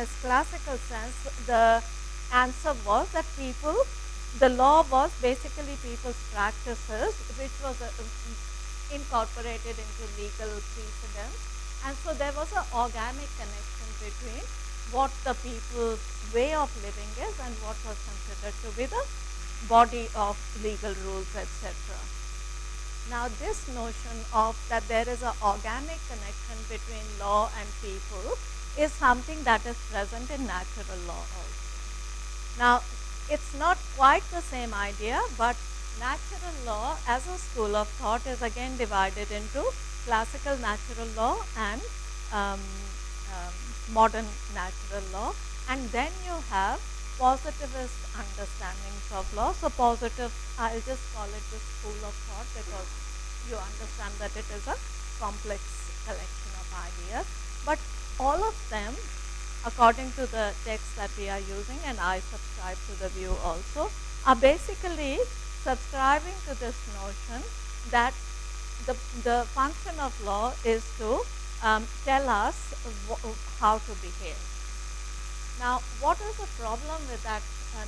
its classical sense, the answer was that the law was basically people's practices, which was incorporated into legal precedents. And so there was an organic connection between what the people's way of living is and what was considered to be the body of legal rules, etc. Now this notion of that there is an organic connection between law and people is something that is present in natural law also. Now it's not quite the same idea, but natural law as a school of thought is again divided into classical natural law and modern natural law, and then you have positivist understandings of law. So positive, I'll just call it the school of thought because you understand that it is a complex collection of ideas, but all of them, according to the text that we are using, and I subscribe to the view also, are basically subscribing to this notion that the function of law is to tell us how to behave. Now, what is the problem with that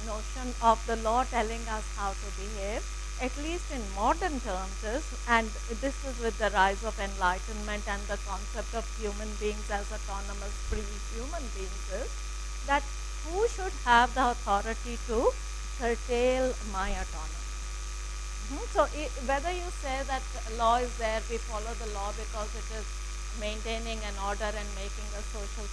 notion of the law telling us how to behave, at least in modern terms, is, and this is with the rise of enlightenment and the concept of human beings as autonomous free human beings, is that who should have the authority to curtail my autonomy? So whether you say that law is there, we follow the law because it is maintaining an order and making a social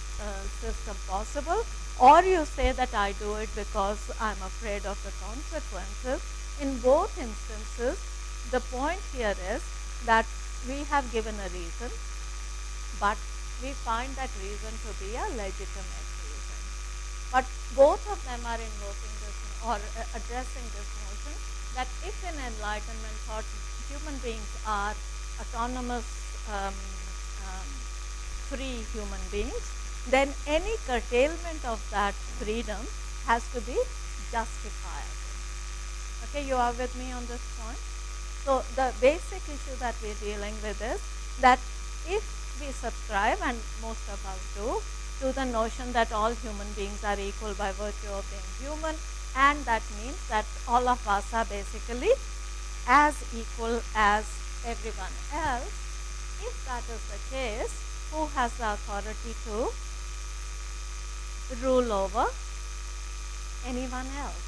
system possible, or you say that I do it because I'm afraid of the consequences, in both instances, the point here is that we have given a reason, but we find that reason to be a legitimate reason. But both of them are invoking this or addressing this notion that if in enlightenment thought human beings are autonomous free human beings, then any curtailment of that freedom has to be justifiable. Okay, you are with me on this point? So the basic issue that we're dealing with is that if we subscribe, and most of us do, to the notion that all human beings are equal by virtue of being human, and that means that all of us are basically as equal as everyone else, if that is the case, who has the authority to rule over anyone else?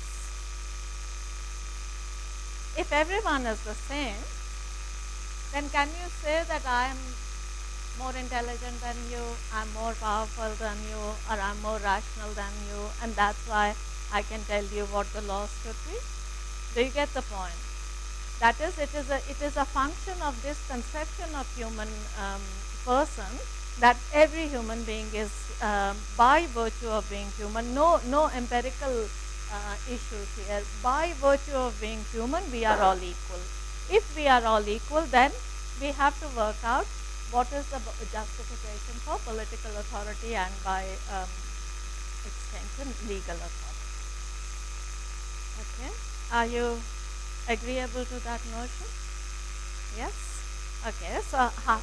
If everyone is the same, then can you say that I am more intelligent than you, I'm more powerful than you, or I'm more rational than you, and that's why I can tell you what the laws should be? Do you get the point? That is, it is a function of this conception of human person, that every human being is, by virtue of being human, no empirical issues here. By virtue of being human, we are all equal. If we are all equal, then we have to work out what is the justification for political authority and by extension legal authority. Okay, are you agreeable to that notion? Yes? Okay, so how?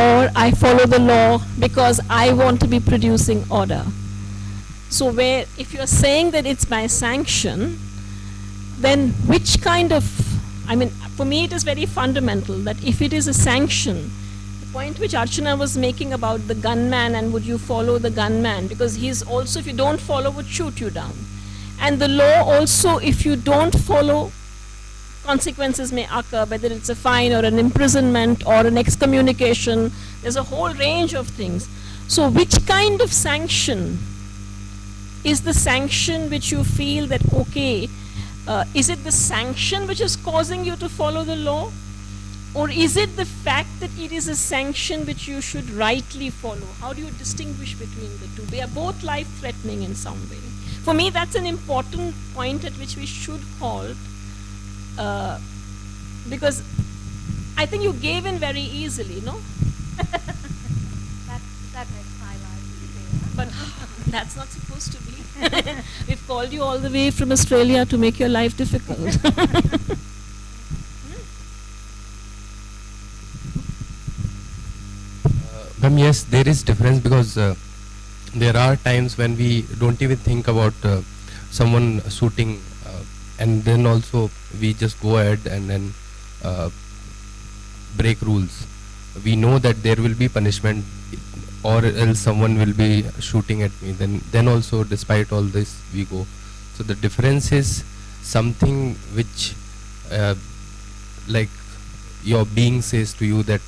Or I follow the law because I want to be producing order. So where, if you're saying that it's by sanction, then which kind of, I mean, for me it is very fundamental that if it is a sanction, the point which Archana was making about the gunman and would you follow the gunman, because he's also, if you don't follow, would shoot you down. And the law also, if you don't follow, consequences may occur, whether it's a fine or an imprisonment or an excommunication. There's a whole range of things. So which kind of sanction is the sanction which you feel that, okay, is it the sanction which is causing you to follow the law? Or is it the fact that it is a sanction which you should rightly follow? How do you distinguish between the two? They are both life-threatening in some way. For me, that's an important point at which we should halt. Because I think you gave in very easily, no? that makes my life easier. But that's not supposed to be. We've called you all the way from Australia to make your life difficult. Ma'am, yes, there is difference because there are times when we don't even think about someone shooting, and then also we just go ahead and then uh, break rules. We know that there will be punishment, or else someone will be shooting at me. Then also, despite all this, we go. So the difference is something which, uh, like, your being says to you that.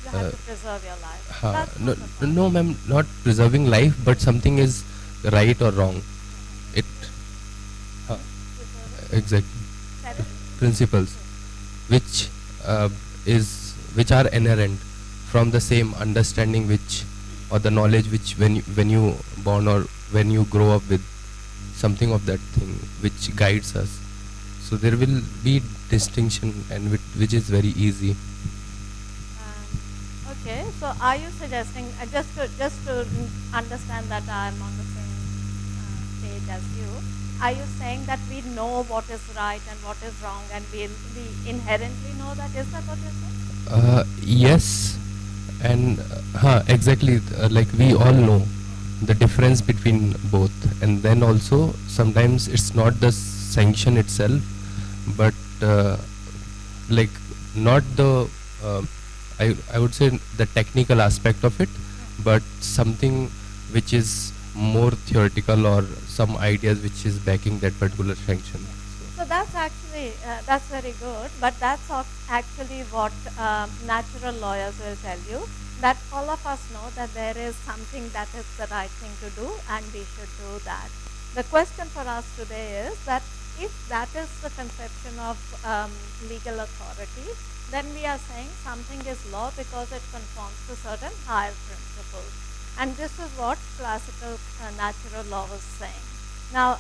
You have to preserve your life. That's No, not the point. no, ma'am, not preserving life, but something is right or wrong. It Preserving exactly seven? principles which which are inherent from the same understanding which or the knowledge which when you born or when you grow up with something of that thing which guides us. So there will be distinction and which is very easy. Okay, so are you suggesting just to understand that I am on the same page as you? Are you saying that we know what is right and what is wrong, and we inherently know that? Is that what you're saying? Yes, and exactly, like we all know the difference between both, and then also sometimes it's not the sanction itself, but like not the I would say the technical aspect of it, but something which is more theoretical or some ideas which is backing that particular sanction. So that's actually that's very good, but that's actually what natural lawyers will tell you, that all of us know that there is something that is the right thing to do and we should do that. The question for us today is that if that is the conception of legal authority, then we are saying something is law because it conforms to certain higher principles. And this is what classical natural law was saying. Now,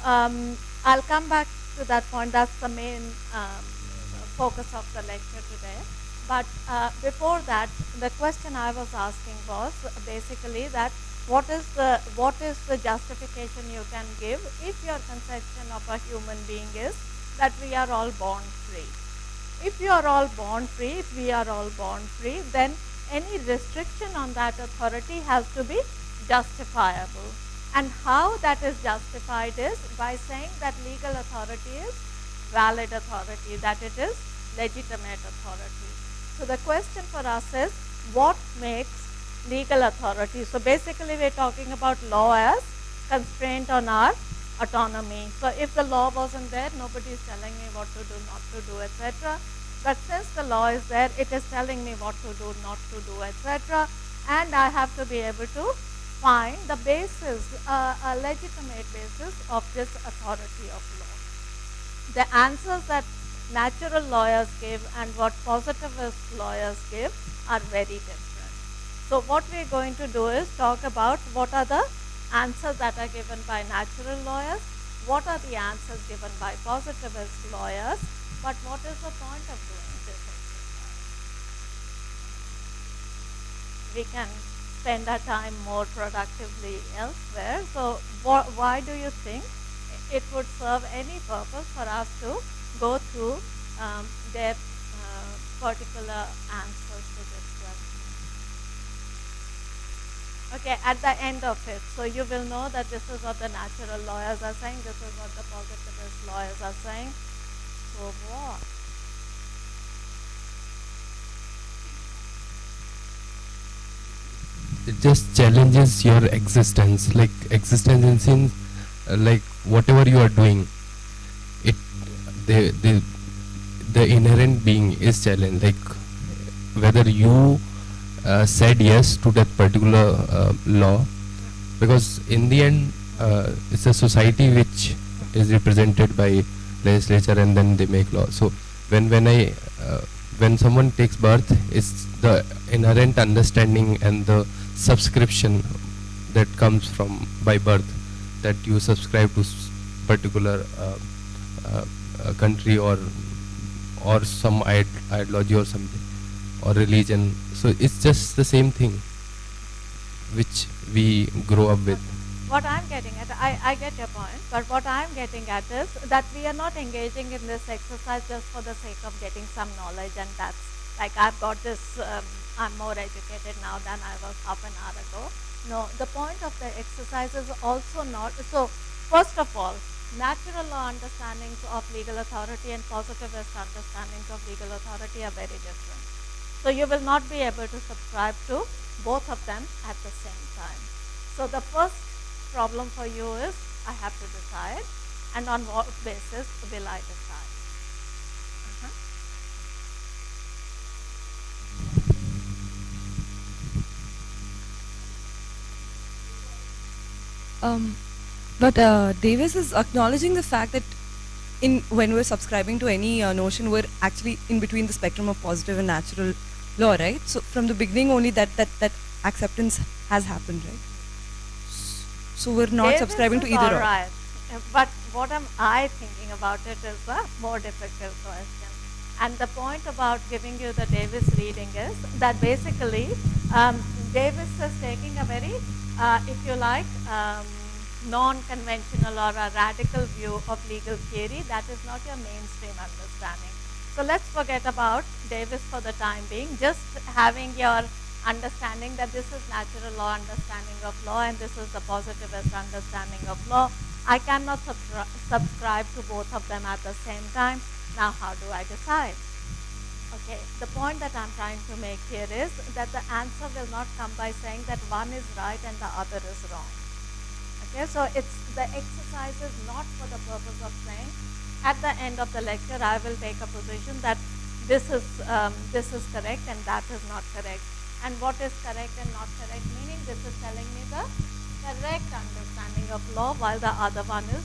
I'll come back to that point. That's the main focus of the lecture today. But before that, the question I was asking was basically that what is the justification you can give if your conception of a human being is that we are all born free? If you are all born free, if we are all born free, then any restriction on that authority has to be justifiable. And how that is justified is by saying that legal authority is valid authority, that it is legitimate authority. So the question for us is, what makes legal authority? So basically we're talking about law as constraint on our autonomy. So if the law wasn't there, nobody is telling me what to do, not to do, etc. But since the law is there, it is telling me what to do, not to do, etc. And I have to be able to find the basis, a legitimate basis of this authority of law. The answers that natural lawyers give and what positivist lawyers give are very different. So what we're going to do is talk about what are the answers that are given by natural lawyers, what are the answers given by positivist lawyers, but what is the point of doing this exercise? We can spend our time more productively elsewhere. So why do you think it would serve any purpose for us to go through their particular answers to this question? Okay, at the end of it, so you will know that this is what the natural lawyers are saying, this is what the positivist lawyers are saying. So what? It just challenges your existence, like existence in sense, like whatever you are doing, it the the the inherent being is challenged, like whether you said yes to that particular law, because in the end it's a society which is represented by legislature and then they make law. So when someone takes birth, it's the inherent understanding and the subscription that comes from by birth, that you subscribe to particular country or some ideology or something or religion. So it's just the same thing which we grow up with. what I'm getting at, I get your point, but what I'm getting at is that we are not engaging in this exercise just for the sake of getting some knowledge, and that's like I've got this, I'm more educated now than I was half an hour ago. No, the point of the exercise is also not, so first of all, natural law understandings of legal authority and positivist understandings of legal authority are very different. So you will not be able to subscribe to both of them at the same time. So the first problem for you is I have to decide, and on what basis will I decide? Uh-huh. Um, but Davis is acknowledging the fact that when we're subscribing to any notion, we're actually in between the spectrum of positive and natural law, right? So from the beginning, only that acceptance has happened, right? So we're not subscribing to This is either all or. right, but what am I thinking about it is a more difficult question. And the point about giving you the Davis reading is that basically Davis is taking a very, if you like, non-conventional or a radical view of legal theory. That is not your mainstream understanding. So let's forget about Davis for the time being, just having your understanding that this is natural law understanding of law and this is the positivist understanding of law. I cannot subscribe to both of them at the same time. Now how do I decide? Okay, the point that I'm trying to make here is that the answer will not come by saying that one is right and the other is wrong. Okay, so it's the exercise is not for the purpose of saying at the end of the lecture I will take a position that this is correct and that is not correct. And what is correct and not correct, meaning this is telling me the correct understanding of law, while the other one is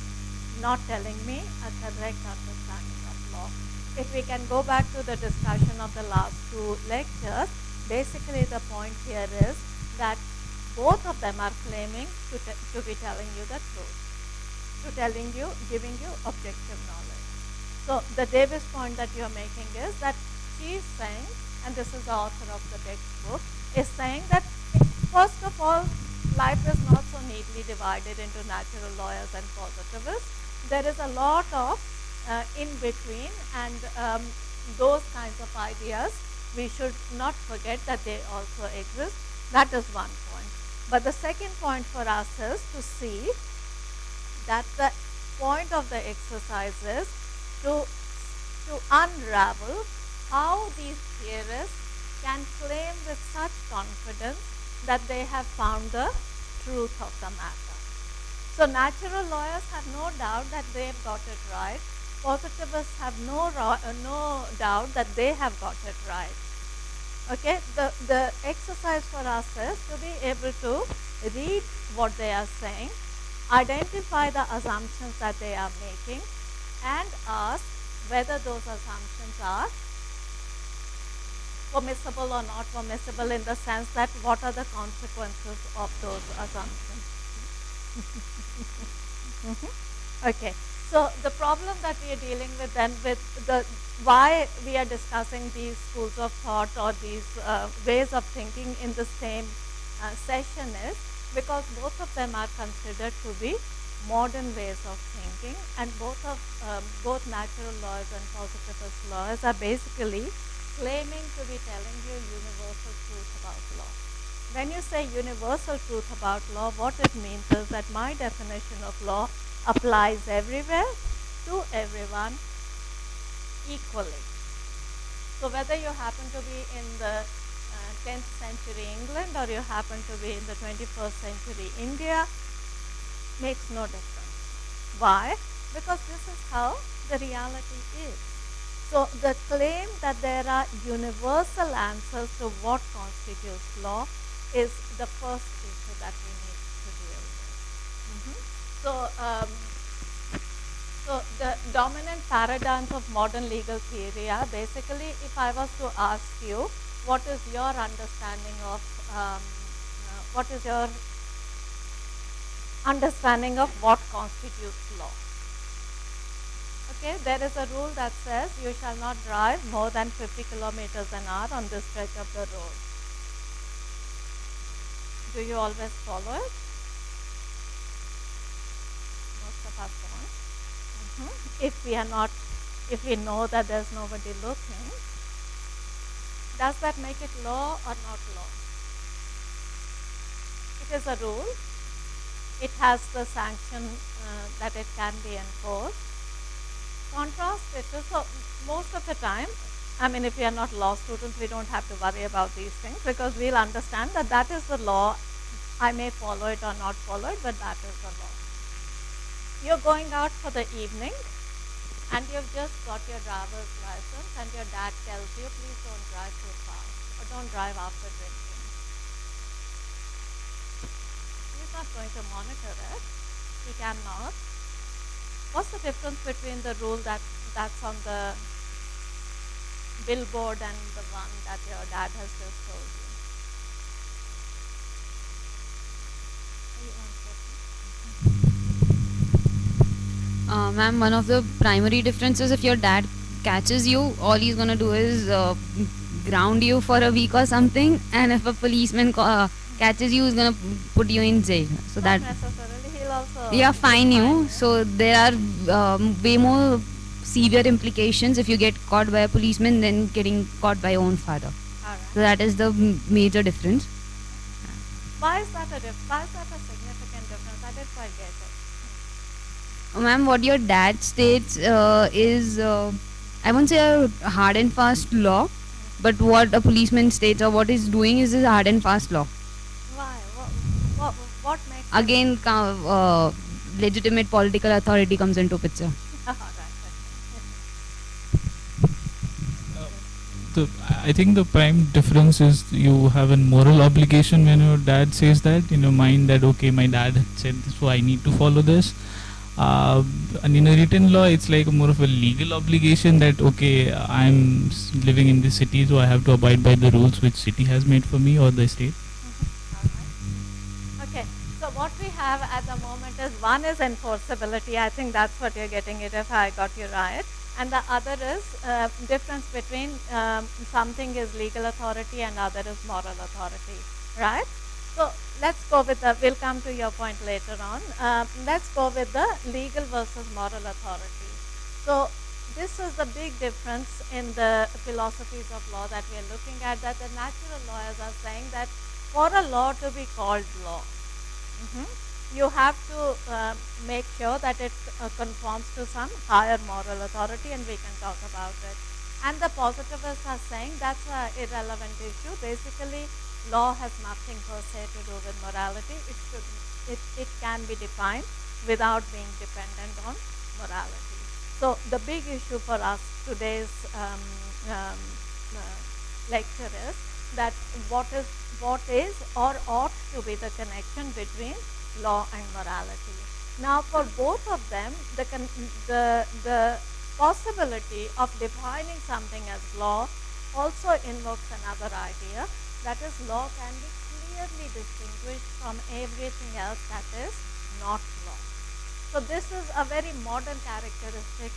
not telling me a correct understanding of law. If we can go back to the discussion of the last two lectures, basically the point here is that both of them are claiming to be telling you the truth, to giving you objective knowledge. So the Davis point that you're making is that she's saying, and this is the author of the textbook, is saying that first of all, life is not so neatly divided into natural lawyers and positivists. There is a lot of in between, and those kinds of ideas, we should not forget that they also exist. That is one point. But the second point for us is to see that the point of the exercise is to unravel how these theorists can claim with such confidence that they have found the truth of the matter. So natural lawyers have no doubt that they've got it right. Positivists have no doubt that they have got it right. Okay, the exercise for us is to be able to read what they are saying, identify the assumptions that they are making, and ask whether those assumptions are permissible or not permissible, in the sense that what are the consequences of those assumptions. Okay, so the problem that we are dealing with then, with the why we are discussing these schools of thought or these ways of thinking in the same session is because both of them are considered to be modern ways of thinking, and both natural laws and positivist laws are basically claiming to be telling you universal truth about law. When you say universal truth about law, what it means is that my definition of law applies everywhere to everyone equally. So whether you happen to be in the 10th century England or you happen to be in the 21st century India, makes no difference. Why? Because this is how the reality is. So the claim that there are universal answers to what constitutes law is the first issue that we need to deal with. So the dominant paradigms of modern legal theory are basically, if I was to ask you, what is your understanding of what is your understanding of what constitutes law? Okay, there is a rule that says you shall not drive more than 50 kilometers an hour on this stretch of the road. Do you always follow it? us won't. If we are not, if we know that there's nobody looking, does that make it law or not law? It is a rule. It has the sanction that it can be enforced. Contrast it to, so most of the time, I mean, if we are not law students, we don't have to worry about these things because we'll understand that that is the law. I may follow it or not follow it, but that is the law. You're going out for the evening and you've just got your driver's license and your dad tells you, please don't drive too fast or don't drive after drinking. He's not going to monitor it. He cannot. What's the difference between the rule that's on the billboard and the one that your dad has just told you? Ma'am, one of the primary differences, if your dad catches you, all he's gonna do is ground you for a week or something, and if a policeman catches you, he's gonna put you in jail. So Not that necessarily. He'll also yeah, fine you. fine So there are way more severe implications if you get caught by a policeman than getting caught by your own father. All right. So that is the major difference. Why is that a why is that a significant difference? I didn't quite get it. Ma'am, what your dad states is, I won't say a hard and fast law, but what a policeman states or what he's doing is a hard and fast law. Why? What makes Again, legitimate political authority comes into picture. All right. I think the prime difference is you have a moral obligation when your dad says that in your mind that okay, my dad said this, so I need to follow this. And in a written law, it's like more of a legal obligation that okay, I'm living in this city, so I have to abide by the rules which city has made for me or the state. Okay, so what we have at the moment is one is enforceability. I think that's what you're getting it if I got you right. And the other is difference between something is legal authority and other is moral authority, right? So let's go with the, we'll come to your point later on. Let's go with the legal versus moral authority. So this is the big difference in the philosophies of law that we are looking at, that the natural lawyers are saying that for a law to be called law, you have to make sure that it conforms to some higher moral authority, and we can talk about it. And the positivists are saying that's an irrelevant issue. Basically, law has nothing per se to do with morality. It can be defined without being dependent on morality. So the big issue for us today's lecture is that what is or ought to be the connection between law and morality. Now, for both of them, the possibility of defining something as law also invokes another idea, that is, law can be clearly distinguished from everything else that is not law. So this is a very modern characteristic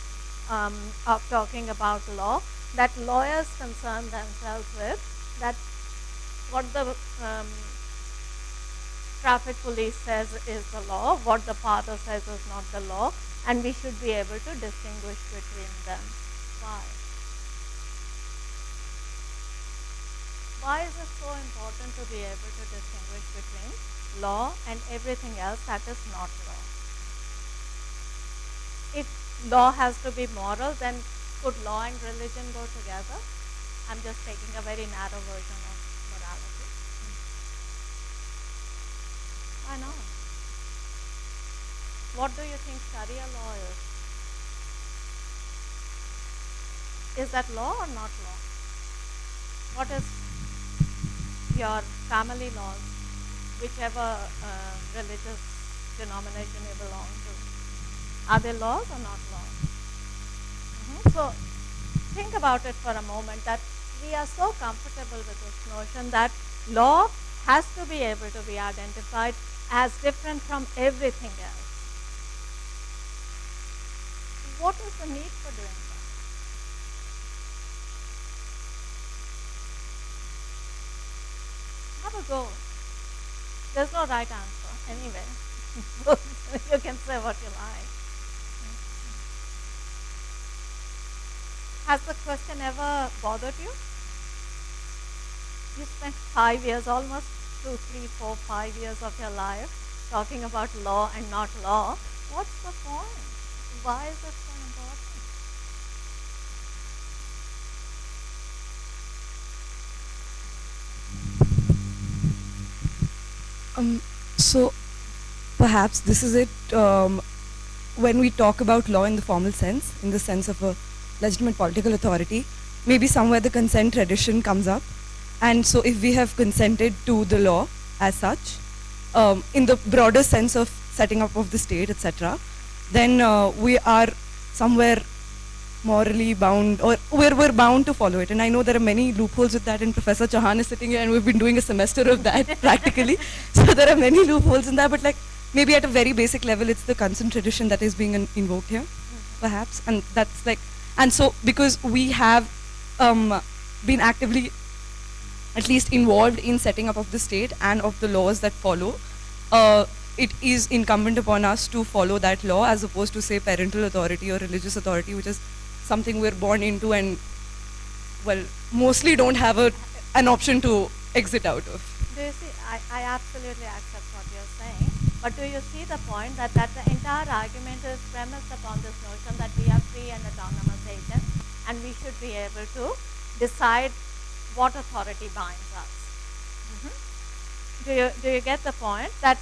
of talking about law, that lawyers concern themselves with, that what the traffic police says is the law, what the father says is not the law, and we should be able to distinguish between them. Why? Why is it so important to be able to distinguish between law and everything else that is not law? If law has to be moral, then could law and religion go together? I'm just taking a very narrow version of morality. Why not? What do you think Sharia law is? Is that law or not law? What is your family laws, whichever religious denomination you belong to? Are they laws or not laws? So think about it for a moment, that we are so comfortable with this notion that law has to be able to be identified as different from everything else. What is the need for doing that? Have a go. There's no right answer anyway. You can say what you like. Has the question ever bothered you? You spent 5 years, almost 2, 3, 4, 5 years of your life talking about law and not law. What's the point? Why is it so important? So perhaps this is it. When we talk about law in the formal sense, in the sense of a legitimate political authority, maybe somewhere the consent tradition comes up. And so if we have consented to the law as such, in the broader sense of setting up of the state, etc., then we are somewhere morally bound, or we're bound to follow it. And I know there are many loopholes with that, and Professor Chauhan is sitting here and we've been doing a semester of that practically. So there are many loopholes in that, but like maybe at a very basic level, it's the consent tradition that is being invoked here, perhaps. And that's like, and so because we have been actively at least involved in setting up of the state and of the laws that follow, it is incumbent upon us to follow that law, as opposed to say parental authority or religious authority, which is something we're born into and, well, mostly don't have an option to exit out of. Do you see, I absolutely accept what you're saying, but do you see the point that the entire argument is premised upon this notion that we are free and autonomous agents and we should be able to decide what authority binds us? Do you get the point? That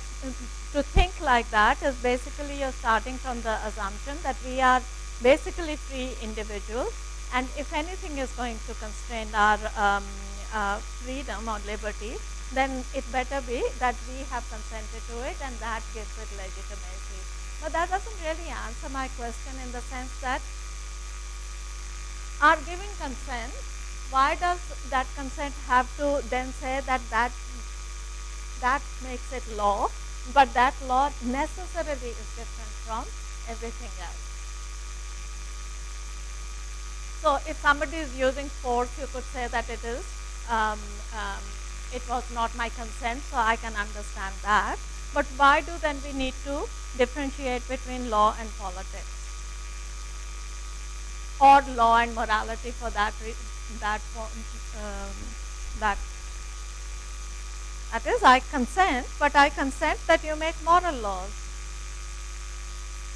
to think like that is basically you're starting from the assumption that we are basically free individuals, and if anything is going to constrain our freedom or liberty, then it better be that we have consented to it and that gives it legitimacy. But that doesn't really answer my question, in the sense that our giving consent, why does that consent have to then say that that makes it law, but that law necessarily is different from everything else? So if somebody is using force, you could say that it is, it was not my consent, so I can understand that. But why do then we need to differentiate between law and politics? Or law and morality, for that is, I consent, but I consent that you make moral laws.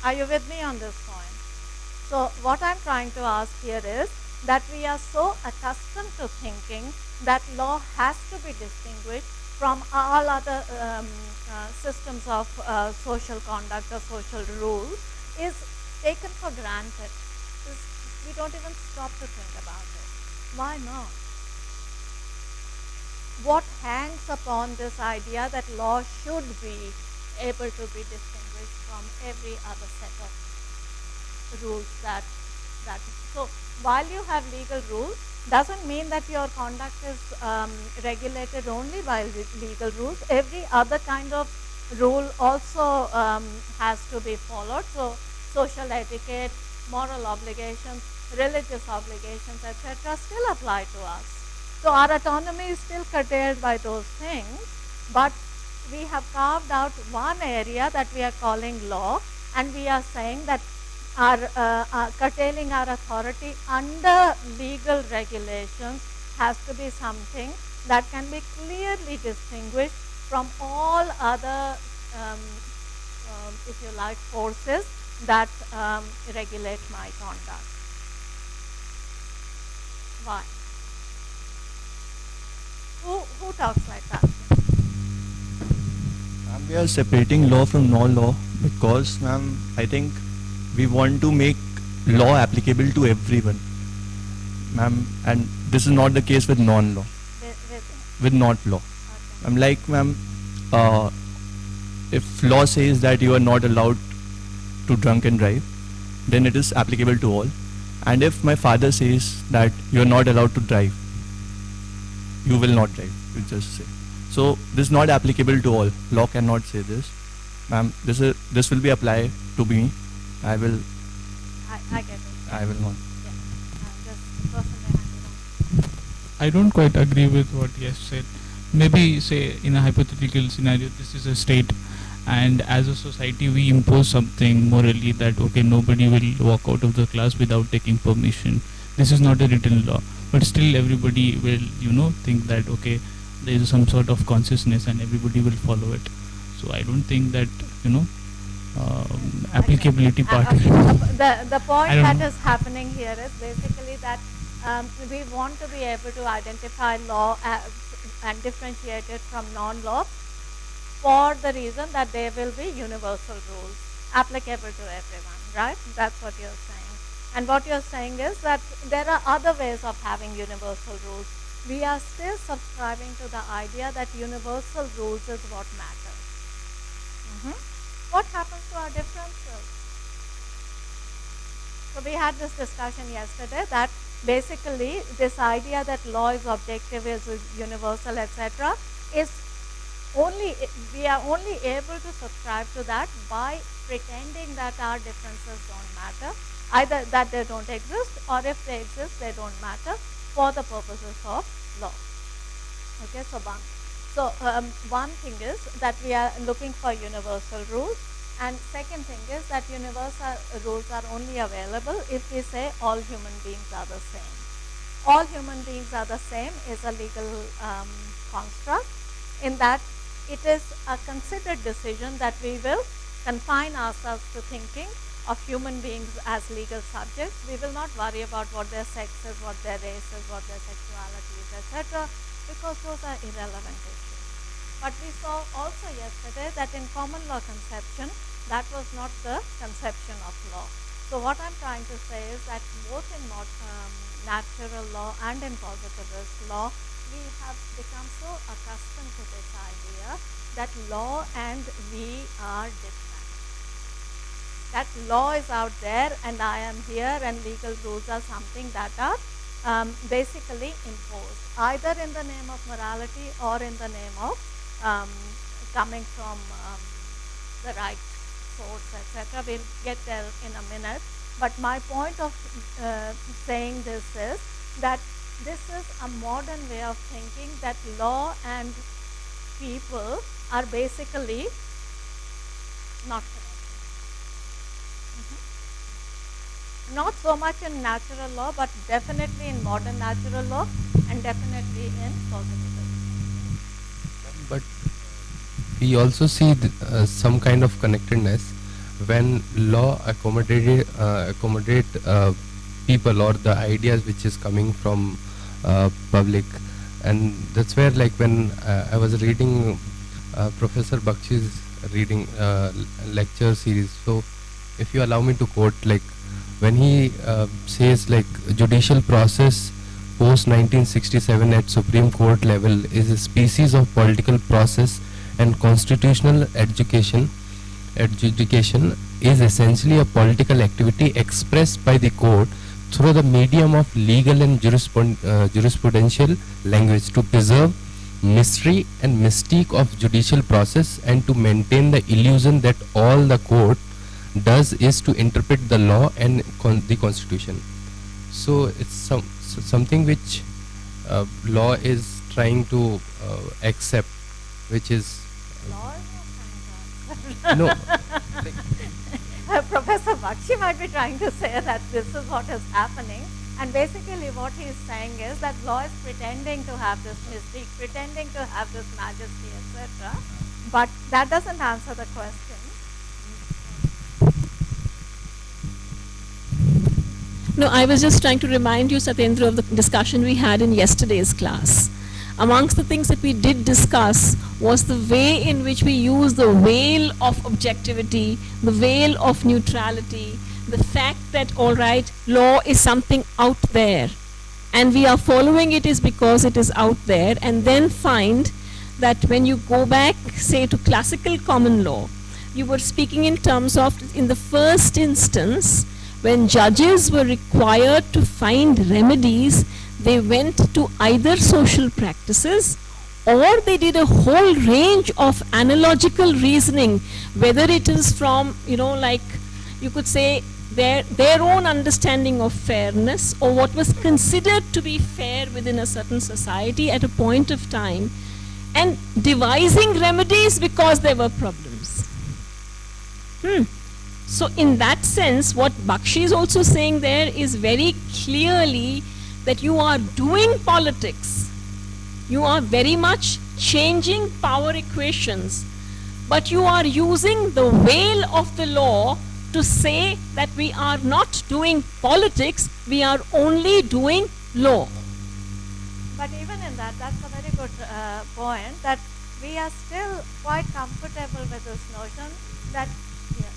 Are you with me on this point? So what I'm trying to ask here is that we are so accustomed to thinking that law has to be distinguished from all other systems of social conduct or social rules, is taken for granted. We don't even stop to think about it. Why not? What hangs upon this idea that law should be able to be distinguished from every other set of rules that so while you have legal rules, doesn't mean that your conduct is regulated only by legal rules. Every other kind of rule also has to be followed. So social etiquette, moral obligations, religious obligations, etc., still apply to us. So our autonomy is still curtailed by those things, but we have carved out one area that we are calling law, and we are saying that our curtailing our authority under legal regulations has to be something that can be clearly distinguished from all other, if you like, forces that regulate my conduct. Why? Who talks like that? Ma'am, we are separating law from non-law because, ma'am, I think we want to make law applicable to everyone, ma'am, and this is not the case with non-law. With not law. Okay. I'm like, ma'am, if law says that you are not allowed to drunk and drive, then it is applicable to all. And if my father says that you are not allowed to drive, you will not drive, you just say. So this is not applicable to all. Law cannot say this. Ma'am, this will be applied to me. I get it. I will not. Yeah. Just personally handle on. I don't quite agree with what Yash said. Maybe, say, in a hypothetical scenario, this is a state, and as a society we impose something morally that, okay, nobody will walk out of the class without taking permission. this is not a written law, but still everybody will, you know, think that okay, there is some sort of consciousness and everybody will follow it. So I don't think that, you know, applicability part. The point I don't that know. is happening here is basically that we want to be able to identify law and differentiate it from non-law for the reason that there will be universal rules applicable to everyone, right? That's what you're saying. And what you're saying is that there are other ways of having universal rules. We are still subscribing to the idea that universal rules is what matters. What happens to our differences? So we had this discussion yesterday that basically this idea that law is objective, is universal, etc., is only, we are only able to subscribe to that by pretending that our differences don't matter, either that they don't exist, or if they exist, they don't matter for the purposes of law. Okay, so one thing is that we are looking for universal rules, and second thing is that universal rules are only available if we say all human beings are the same. All human beings are the same is a legal construct, in that it is a considered decision that we will confine ourselves to thinking of human beings as legal subjects. We will not worry about what their sex is, what their race is, what their sexuality is, etc., because those are irrelevant issues. But we saw also yesterday that in common law conception, that was not the conception of law. So what I'm trying to say is that both in natural law and in positivist law, we have become so accustomed to this idea that law and we are different. That law is out there and I am here, and legal rules are something that are basically imposed, either in the name of morality or in the name of coming from the right source, etc. We'll get there in a minute. But my point of saying this is that this is a modern way of thinking that law and people are basically not connected. Not so much in natural law, but definitely in modern natural law and definitely in positivism. But we also see some kind of connectedness when law accommodate people or the ideas which is coming from public, and that's where, like, when I was reading Professor Bakshi's reading lecture series. So if you allow me to quote, like, when he says, like, judicial process post 1967 at Supreme Court level is a species of political process, and constitutional adjudication is essentially a political activity expressed by the court through the medium of legal and jurisprudential language to preserve mystery and mystique of judicial process and to maintain the illusion that all the court does is to interpret the law and the constitution. So it's something which law is trying to accept, which is Law is not trying to accept. no. Professor Bakshi might be trying to say that this is what is happening, and basically what he is saying is that law is pretending to have this mystique, pretending to have this majesty, etc. But that doesn't answer the question. No, I was just trying to remind you, Satyendra, of the discussion we had in yesterday's class. Amongst the things that we did discuss was the way in which we use the veil of objectivity, the veil of neutrality, the fact that, all right, law is something out there, and we are following it is because it is out there, and then find that when you go back, say, to classical common law, you were speaking in terms of, in the first instance, when judges were required to find remedies, they went to either social practices or they did a whole range of analogical reasoning, whether it is from, like you could say, their own understanding of fairness or what was considered to be fair within a certain society at a point of time, and devising remedies because there were problems. So in that sense, what Bakshi is also saying there is very clearly that you are doing politics. You are very much changing power equations, but you are using the veil of the law to say that we are not doing politics, we are only doing law. But even in that, that's a very good point, that we are still quite comfortable with this notion that, yeah.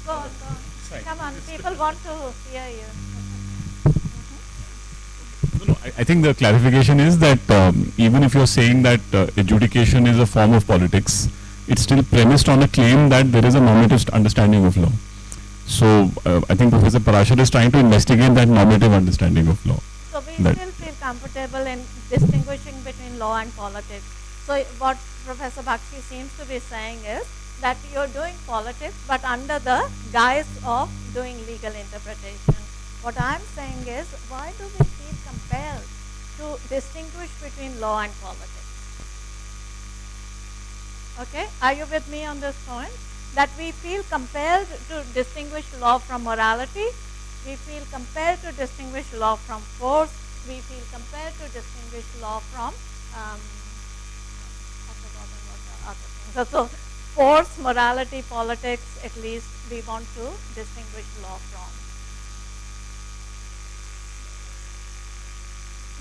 Go on, go on. Come on, people want to hear you. I think the clarification is that even if you're saying that adjudication is a form of politics, it's still premised on a claim that there is a normative understanding of law. So I think Professor Parashar is trying to investigate that normative understanding of law. So we still feel comfortable in distinguishing between law and politics. So what Professor Bakshi seems to be saying is that you're doing politics, but under the guise of doing legal interpretation. What I'm saying is, why do we feel compelled to distinguish between law and politics? Okay, are you with me on this point? That we feel compelled to distinguish law from morality, we feel compelled to distinguish law from force, we feel compelled to distinguish law from, I've forgotten what the other things. So force, morality, politics, at least we want to distinguish law from.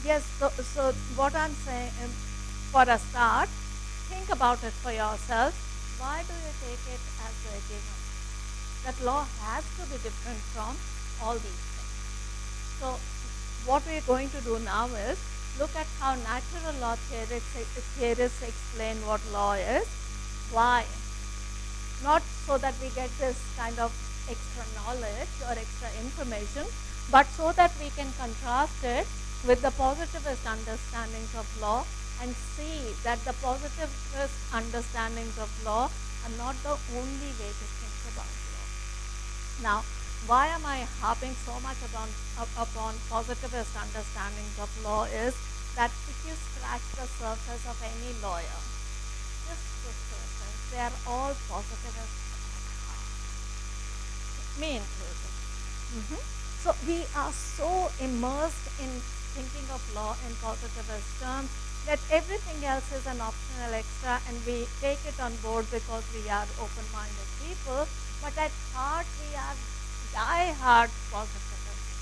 Yes, so what I'm saying, for a start, think about it for yourself. Why do you take it as a given? That law has to be different from all these things. So what we're going to do now is look at how natural law theorists explain what law is. Why? Not so that we get this kind of extra knowledge or extra information, but so that we can contrast it with the positivist understandings of law and see that the positivist understandings of law are not the only way to think about law. Now, why am I harping so much upon positivist understandings of law is that if you scratch the surface of any lawyer, just the surface, they are all positivists, me included. So we are so immersed in thinking of law in positivist terms that everything else is an optional extra, and we take it on board because we are open-minded people, but at heart we are die-hard positivists.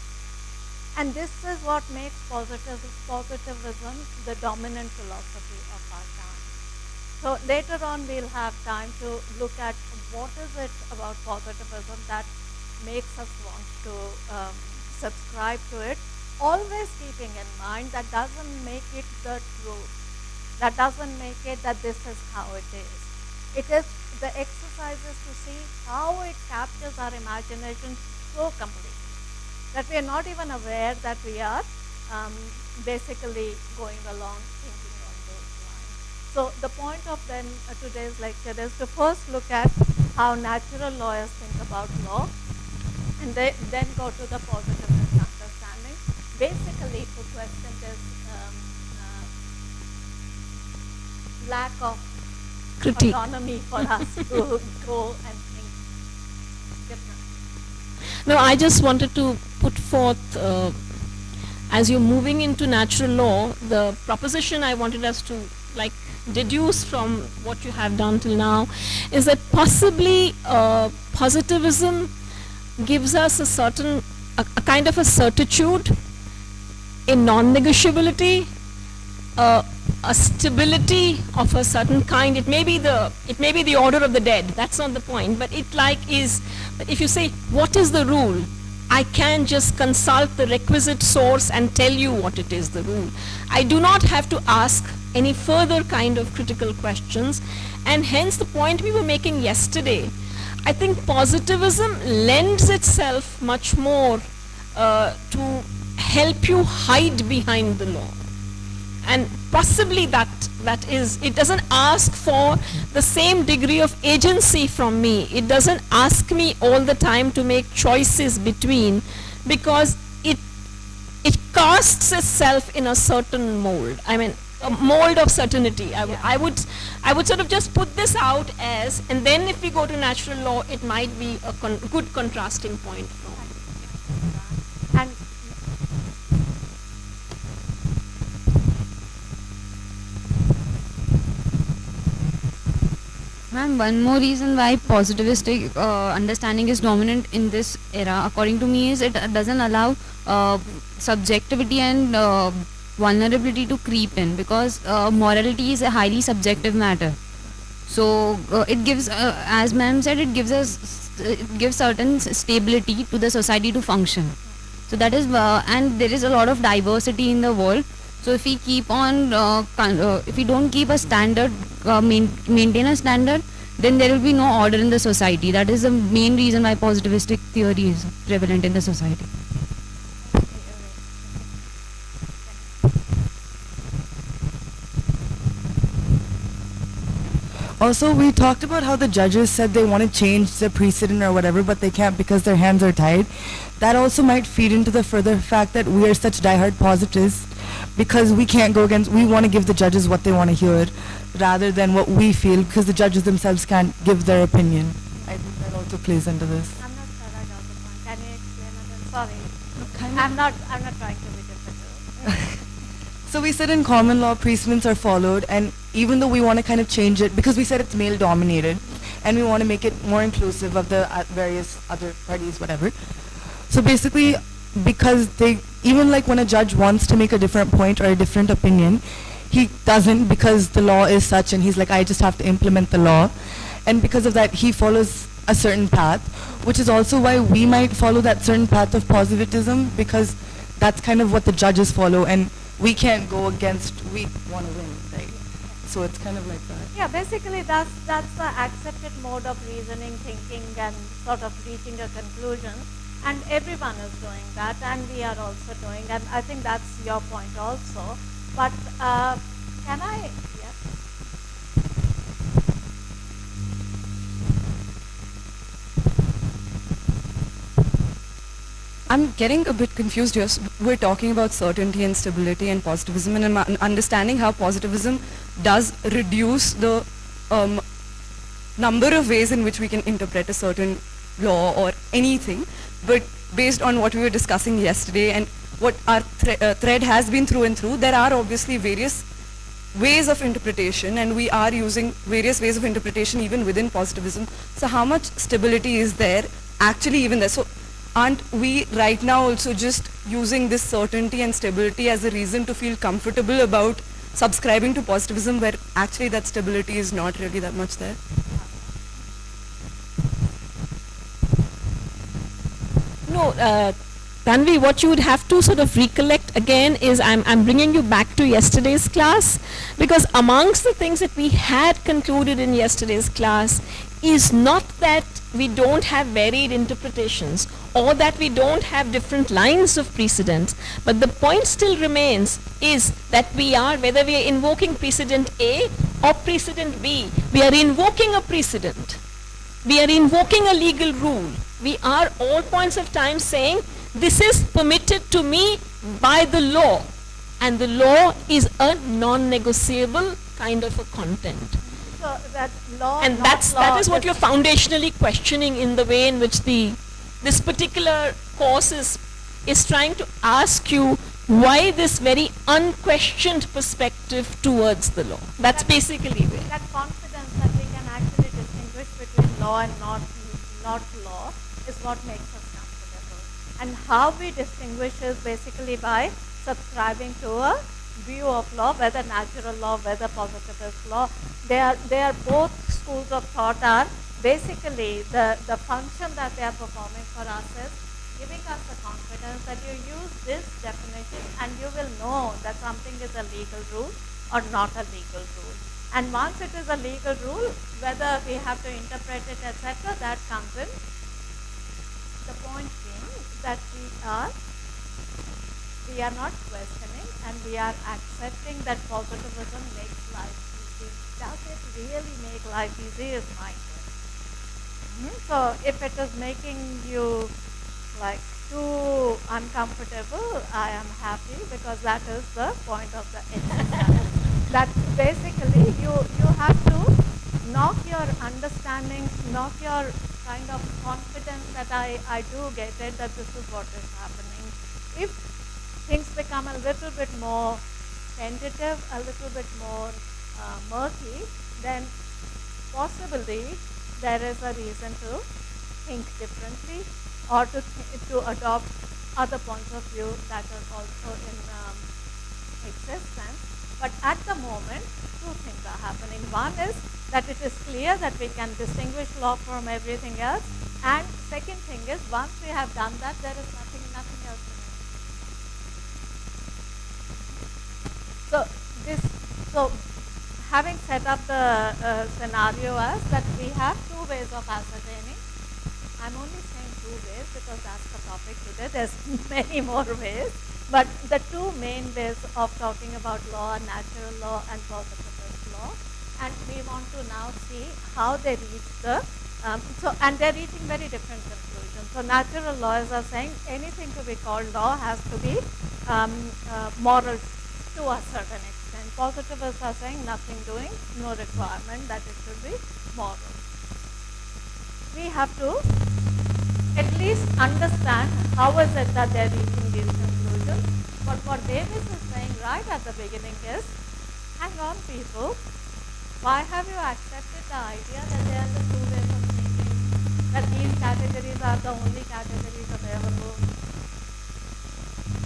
And this is what makes positivism the dominant philosophy of our time. So later on we'll have time to look at what is it about positivism that makes us want to subscribe to it, always keeping in mind that doesn't make it the truth. That doesn't make it that this is how it is. It is the exercises to see how it captures our imagination so completely that we are not even aware that we are basically going along thinking on those lines. So the point of then today's lecture is to first look at how natural lawyers think about law, and then go to the positivist understanding, basically to question this lack of Critique. autonomy for us to go and think differently. No, I just wanted to put forth, as you're moving into natural law, the proposition I wanted us to deduce from what you have done till now is that possibly positivism gives us a kind of a certitude, a non-negotiability, a stability of a certain kind. It may be the order of the dead. That's not the point. But it is. But if you say, what is the rule? I can just consult the requisite source and tell you what it is, the rule. I do not have to ask any further kind of critical questions, and hence the point we were making yesterday. I think positivism lends itself much more to help you hide behind the law. And possibly that is, it doesn't ask for the same degree of agency from me. It doesn't ask me all the time to make choices between, because it casts itself in a certain mold. I mean, mold of certainty. Yeah. I would sort of just put this out as, and then if we go to natural law, it might be a good contrasting point. And Ma'am, one more reason why positivistic understanding is dominant in this era, according to me, is it doesn't allow subjectivity and vulnerability to creep in, because morality is a highly subjective matter. So it gives, as ma'am said, it gives certain stability to the society to function. So that is, and there is a lot of diversity in the world. So if we keep on, if we don't keep a standard, maintain a standard, then there will be no order in the society. That is the main reason why positivistic theory is prevalent in the society. Also, we talked about how the judges said they want to change the precedent or whatever, but they can't because their hands are tied. That also might feed into the further fact that we are such diehard positivists because we can't go against, we want to give the judges what they want to hear rather than what we feel, because the judges themselves can't give their opinion. I think that also plays into this. I'm not sure I got the point. Can you explain it? Sorry. I'm not trying to be difficult. So we said in common law, precedents are followed, and even though we want to kind of change it, because we said it's male dominated, and we want to make it more inclusive of the various other parties, whatever. So basically, because they, even like when a judge wants to make a different point or a different opinion, he doesn't, because the law is such, and he's like, I just have to implement the law. And because of that, he follows a certain path, which is also why we might follow that certain path of positivism, because that's kind of what the judges follow, and we can't go against, we want to win, right? So it's kind of like that. Yeah, basically that's the accepted mode of reasoning, thinking, and sort of reaching a conclusion. And everyone is doing that, and we are also doing, and I think that's your point also. But can I? Yes. I'm getting a bit confused here. We're talking about certainty and stability and positivism, and I'm understanding how positivism does reduce the number of ways in which we can interpret a certain law or anything. But based on what we were discussing yesterday and what our thread has been through and through, there are obviously various ways of interpretation, and we are using various ways of interpretation even within positivism. So how much stability is there actually even there? So aren't we right now also just using this certainty and stability as a reason to feel comfortable about subscribing to positivism, where actually that stability is not really that much there? No, Tanvi, what you would have to sort of recollect again is I'm bringing you back to yesterday's class, because amongst the things that we had concluded in yesterday's class is not that we don't have varied interpretations or that we don't have different lines of precedents, but the point still remains is that we are, whether we are invoking precedent A or precedent B, we are invoking a precedent. We are invoking a legal rule. We are all points of time saying this is permitted to me by the law, and the law is a non-negotiable kind of a content. So that law, And that is what you're foundationally questioning in the way in which this particular course is trying to ask you why this very unquestioned perspective towards the law. That's basically where. that confidence that we can actually distinguish between law and not law is what makes us comfortable. And how we distinguish is basically by subscribing to a view of law, whether natural law, whether positivist law. They are both schools of thought are basically the function that they are performing for us is giving us the confidence that you use this definition and you will know that something is a legal rule or not a legal rule. And once it is a legal rule, whether we have to interpret it, etc., that comes in. The point being that we are not questioning and we are accepting that positivism makes life easy. Does it really make life easy is my question. So if it is making you like too uncomfortable, I am happy, because that is the point of the exercise. that basically you have to knock your understanding, knock your kind of confidence that I do get it, that this is what is happening. If things become a little bit more tentative, a little bit more murky, then possibly there is a reason to think differently or to adopt other points of view that are also in existence. But at the moment, two things are happening. One is that it is clear that we can distinguish law from everything else. And second thing is, once we have done that, there is nothing else remaining. So having set up the scenario as that we have two ways of ascertaining. I'm only saying two ways because that's the topic today. There's many more ways. But the two main ways of talking about law, natural law and positivist law. And we want to now see how they reach the, and they're reaching very different conclusions. So natural lawyers are saying anything to be called law has to be moral to a certain extent. Positivists are saying nothing doing, no requirement that it should be moral. We have to at least understand how is it that they're reaching these conclusions. But what Davis is saying right at the beginning is, hang on people, why have you accepted the idea that there are the two ways of thinking, that these categories are the only categories available?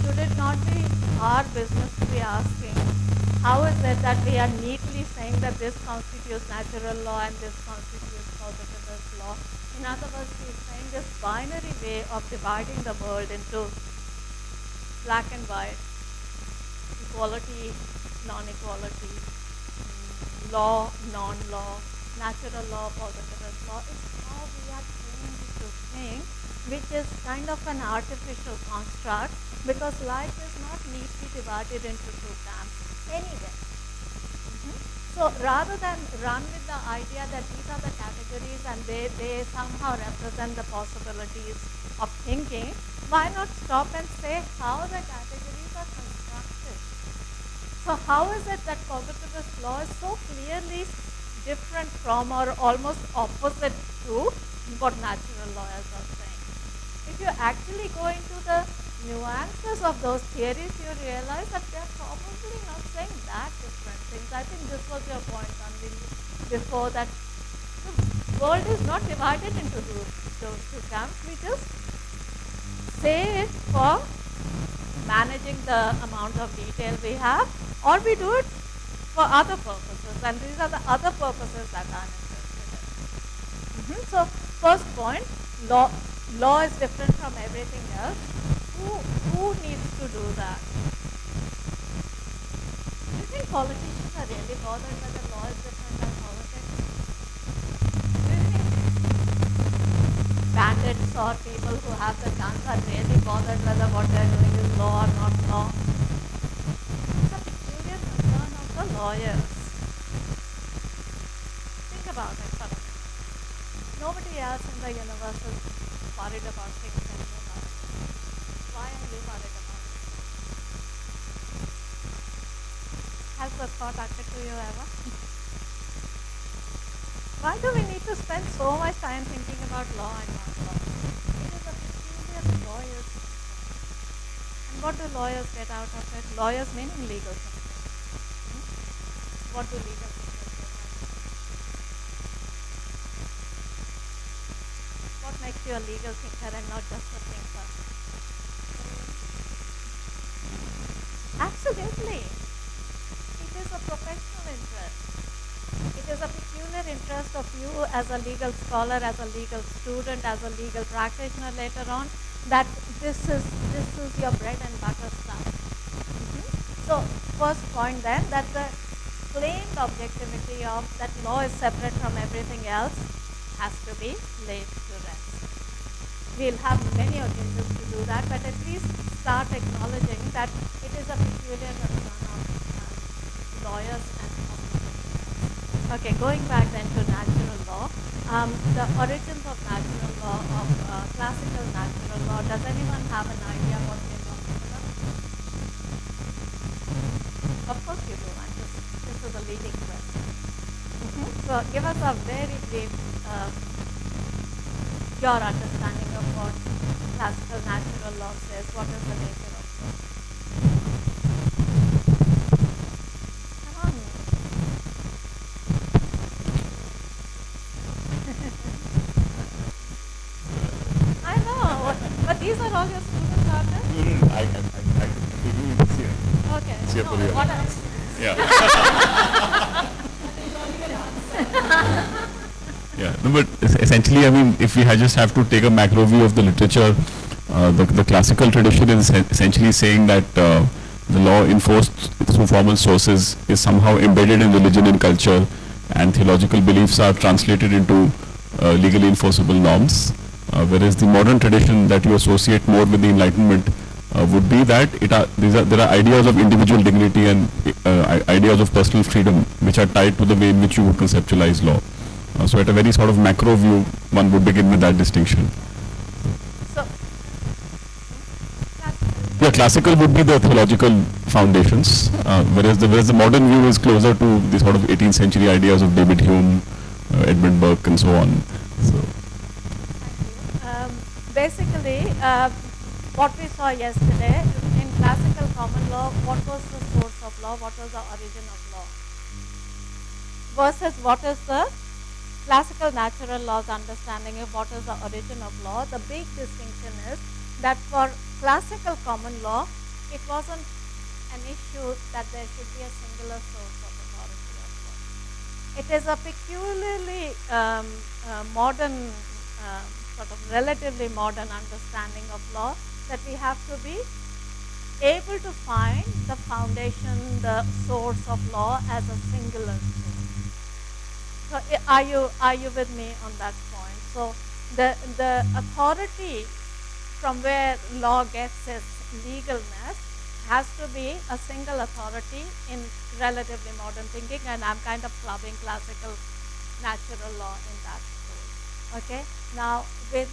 Should it not be our business to be asking, how is it that we are neatly saying that this constitutes natural law and this constitutes positivist law? In other words, he's saying this binary way of dividing the world into black and white, equality, non-equality, law, non-law, natural law, positivist law is how we are trained to think, which is kind of an artificial construct because life is not neatly divided into two camps anyway. So rather than run with the idea that these are the categories and they somehow represent the possibilities of thinking, why not stop and say how the categories are constructed? So how is it that positivist law is so clearly different from or almost opposite to what natural lawyers are saying? If you actually go into the nuances of those theories, you realize that they're probably not saying that different things. I think this was your point, Anil, before, that the world is not divided into those two camps. We just say it for managing the amount of detail we have, or we do it for other purposes, and these are the other purposes that I'm interested in. So first point, law is different from everything else. Who needs to do that? Do you think politicians are really bothered whether law is different than politics? Do you think bandits or people who have the guns are really bothered whether what they're doing is law or not law? It's a peculiar concern of the lawyers. Think about it for a minute. Nobody else in the universe is worried about things that you are. Why are you worried about it? Has the thought occurred to you ever? Why do we need to spend so much time thinking about law and not law? It is a peculiar lawyer's concern. And what do lawyers get out of it? Lawyers meaning legal thinkers. What do legal thinkers get out of it? What makes you a legal thinker and not just a thinker? Absolutely. It is a professional interest. It is a peculiar interest of you as a legal scholar, as a legal student, as a legal practitioner later on, that this is your bread and butter stuff. So first point then, that the claimed objectivity of that law is separate from everything else has to be laid to rest. We'll have many occasions to do that, but at least start acknowledging that it is a peculiar concern of lawyers and of. Okay, going back then to natural law, the origins of natural law, of classical natural law. Does anyone have an idea what we're talking about? Of course you do. This is So give us a very brief, your understanding of what classical natural law says. What is the nature of law? Come on. I know, but these are all your students, aren't they? I can do this here. Okay. It's here No, for you. what else? Yeah. Yeah, no, but essentially, I mean, if we just have to take a macro view of the literature, the classical tradition is essentially saying that the law enforced through formal sources is somehow embedded in religion and culture, and theological beliefs are translated into legally enforceable norms. Whereas the modern tradition that you associate more with the Enlightenment would be that there are ideas of individual dignity and ideas of personal freedom which are tied to the way in which you would conceptualize law. So at a very sort of macro view, one would begin with that distinction. So, Yeah, classical would be the theological foundations, whereas the modern view is closer to the sort of 18th century ideas of David Hume, Edmund Burke, and so on. So. basically, what we saw yesterday in classical common law, what was the source of law, what was the origin of law, versus what is the classical natural laws understanding of what is the origin of law. The big distinction is that for classical common law, it wasn't an issue that there should be a singular source of authority of law. It is a peculiarly modern, sort of relatively modern understanding of law, that we have to be able to find the foundation, the source of law as a singular source. So are you with me on that point? So the authority from where law gets its legalness has to be a single authority in relatively modern thinking, and I'm kind of clubbing classical natural law in that school. Okay. Now with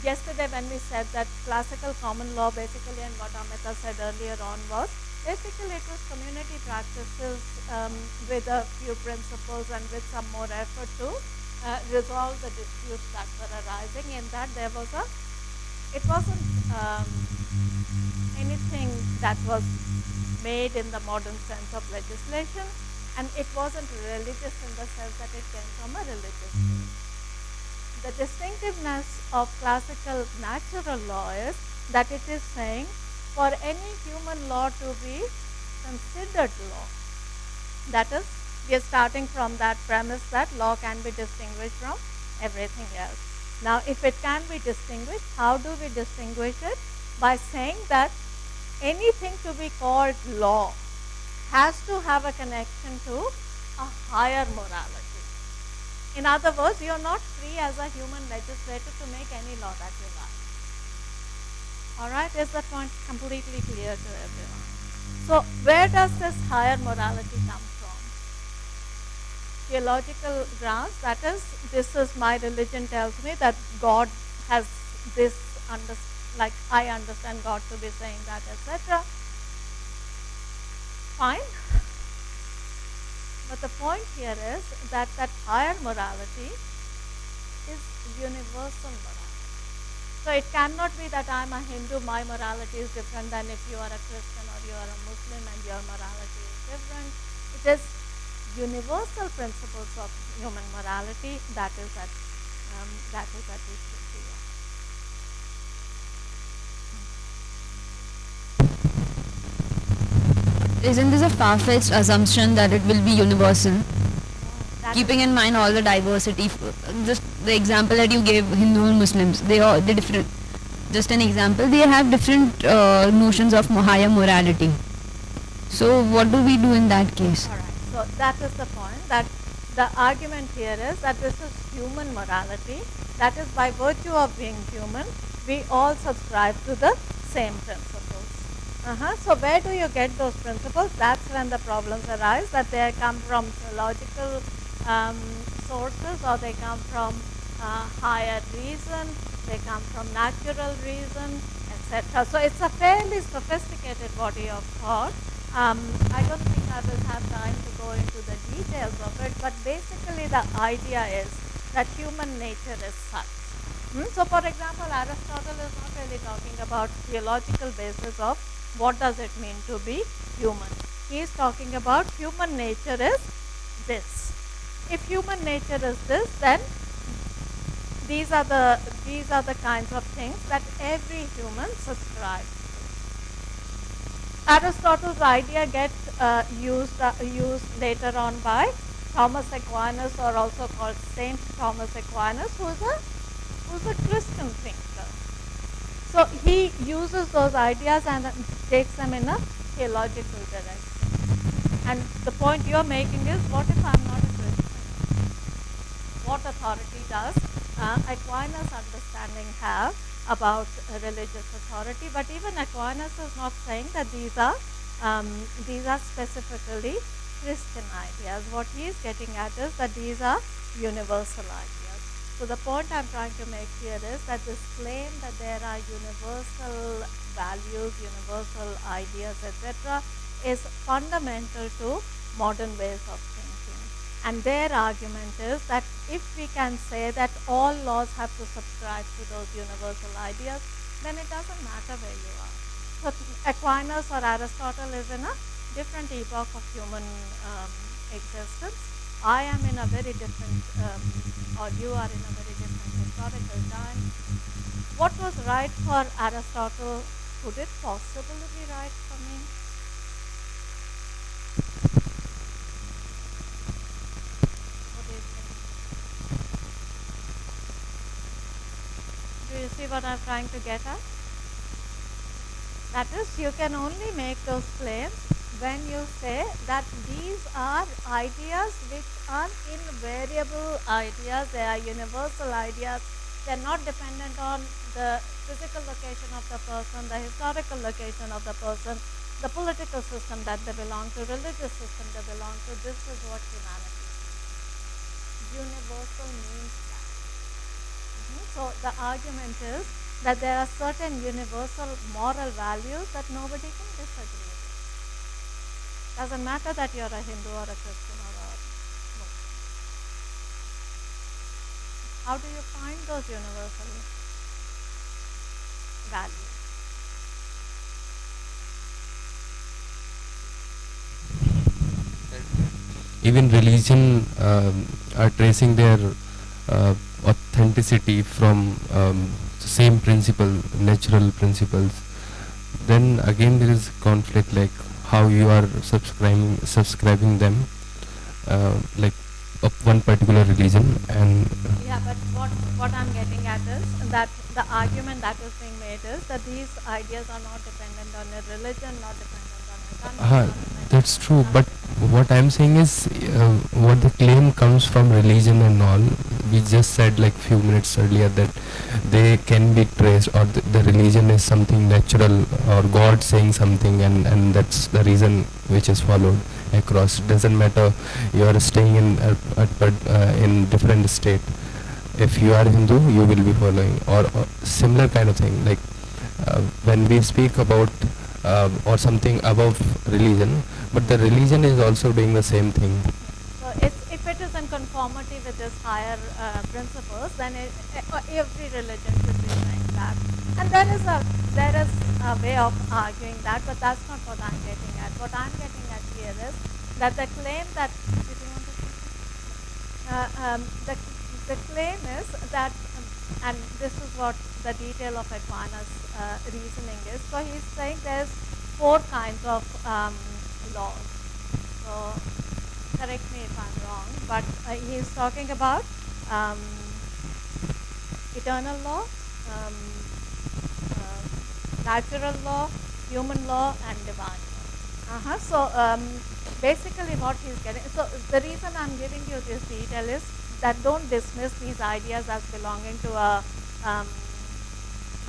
yesterday when we said that classical common law basically, and what Amita said earlier on, was basically it was community practices with a few principles and with some more effort to resolve the disputes that were arising, in that there was it wasn't anything that was made in the modern sense of legislation, and it wasn't religious in the sense that it came from a religious source. The distinctiveness of classical natural law is that it is saying for any human law to be considered law, that is, we are starting from that premise that law can be distinguished from everything else. Now, if it can be distinguished, how do we distinguish it? By saying that anything to be called law has to have a connection to a higher morality. In other words, you are not free as a human legislator to make any law that you like. All right, is that point completely clear to everyone? So where does this higher morality come from? Theological grounds, that is, this is my religion tells me that God has this, like I understand God to be saying that, etc. Fine. But the point here is that higher morality is universal morality. So it cannot be that I'm a Hindu, my morality is different than if you are a Christian or you are a Muslim and your morality is different. It is universal principles of human morality that is at issue here. Isn't this a far-fetched assumption that it will be universal? Keeping in mind all the diversity, just the example that you gave, Hindu and Muslims, they're different. Just an example, they have different notions of higher morality. So what do we do in that case? All right. So that is the point, that the argument here is that this is human morality. That is, by virtue of being human, we all subscribe to the same principles. So where do you get those principles? That's when the problems arise, that they come from theological sources, or they come from higher reason, they come from natural reason, etc. So it's a fairly sophisticated body of thought, I don't think I will have time to go into the details of it, but basically the idea is that human nature is such. So for example, Aristotle is not really talking about theological basis of what does it mean to be human. He is talking about human nature is this. If human nature is this, then these are the kinds of things that every human subscribes to. Aristotle's idea gets used later on by Thomas Aquinas, or also called Saint Thomas Aquinas, who's a Christian thinker. So he uses those ideas and takes them in a theological direction. And the point you're making is, what if I'm not a Christian? What authority does Aquinas' understanding have about religious authority? But even Aquinas is not saying that these are specifically Christian ideas. What he is getting at is that these are universal ideas. So the point I'm trying to make here is that this claim that there are universal values, universal ideas, etc., is fundamental to modern ways of thinking. And their argument is that if we can say that all laws have to subscribe to those universal ideas, then it doesn't matter where you are. So Aquinas or Aristotle is in a different epoch of human existence. I am in a very different, or you are in a very different historical time. What was right for Aristotle, could it possibly be right for me? What do you think? Do you see what I'm trying to get at? That is, you can only make those claims when you say that these are ideas which are invariable ideas, they are universal ideas, they are not dependent on the physical location of the person, the historical location of the person, the political system that they belong to, religious system they belong to. This is what humanity is. Universal means that. So the argument is that there are certain universal moral values that nobody can disagree with. Doesn't matter that you're a Hindu or a Christian or a Muslim. How do you find those universal values? Even religion are tracing their authenticity from same principle, natural principles. Then again there is conflict, like how you are subscribing them, like of one particular religion. And yeah, but what I'm getting at is that the argument that is being made is that these ideas are not dependent on a religion, not dependent on a country. that's true, but what I'm saying is what the claim comes from religion and all. We just said like few minutes earlier that they can be traced, or the religion is something natural, or God saying something, and that's the reason which is followed across. Doesn't matter you are staying in different state. If you are Hindu, you will be following, or similar kind of thing. Like when we speak about or something above religion, but the religion is also doing the same thing. So if it is in conformity with these higher principles, then every religion should be doing that. And there is a way of arguing that, but that's not what I'm getting at. What I'm getting at here is that the claim that, did you want to say? The claim is that, and this is what the detail of Aquinas' reasoning is. So he's saying there's 4 kinds of laws. So correct me if I'm wrong, but he's talking about eternal law, natural law, human law, and divine law. So basically what he's getting, so the reason I'm giving you this detail is that don't dismiss these ideas as belonging to a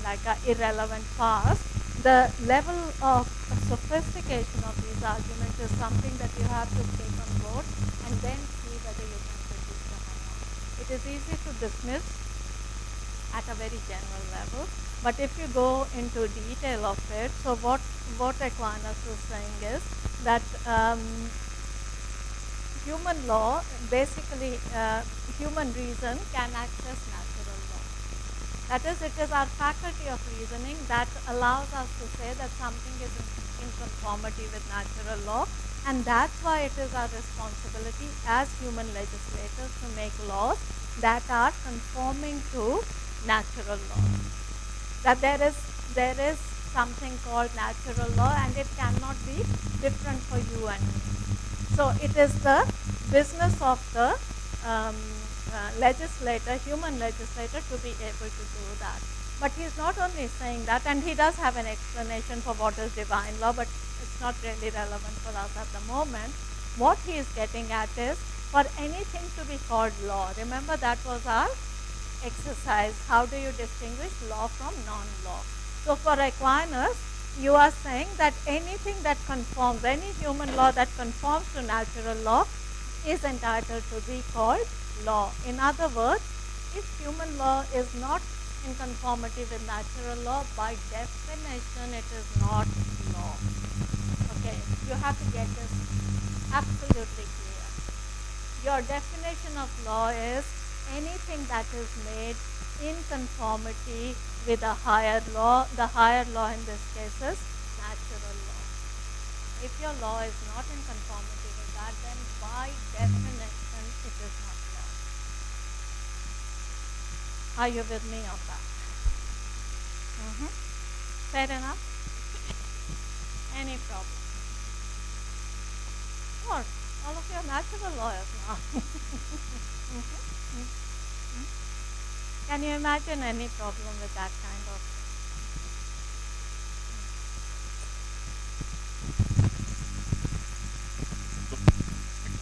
like a irrelevant past. The level of sophistication of these arguments is something that you have to take on board and then see whether you can produce them or not. It is easy to dismiss at a very general level, but if you go into detail of it, so what Aquinas is saying is that human law, basically human reason can access natural law. That is, it is our faculty of reasoning that allows us to say that something is in conformity with natural law, and that's why it is our responsibility as human legislators to make laws that are conforming to natural law. That there is something called natural law, and it cannot be different for you and me. So it is the business of the legislator, human legislator, to be able to do that. But he's not only saying that, and he does have an explanation for what is divine law, but it's not really relevant for us at the moment. What he is getting at is, for anything to be called law, remember that was our exercise. How do you distinguish law from non-law? So for Aquinas, you are saying that anything that conforms, any human law that conforms to natural law is entitled to be called law. In other words, if human law is not in conformity with natural law, by definition it is not law. Okay, you have to get this absolutely clear. Your definition of law is anything that is made in conformity with a higher law. The higher law in this case is natural law. If your law is not in conformity with that, then by definition it is not law. Are you with me on that? Fair enough? Any problem? Or all of you are natural lawyers now. Can you imagine any problem with that kind of?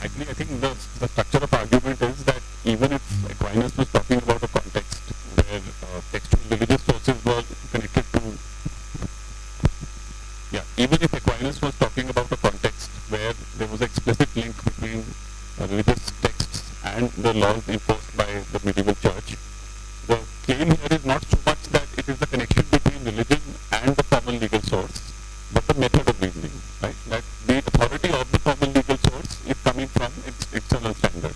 Actually, I think the structure of argument is that even if Aquinas was talking about a context where textual religious sources were connected to, even if Aquinas was talking about a context where there was an explicit link between religious texts and the laws enforced by the medieval church, the claim here is not so much that it is the connection between religion and the formal legal source, but the method of reasoning, right? That the authority of the formal legal source is coming from its external standard.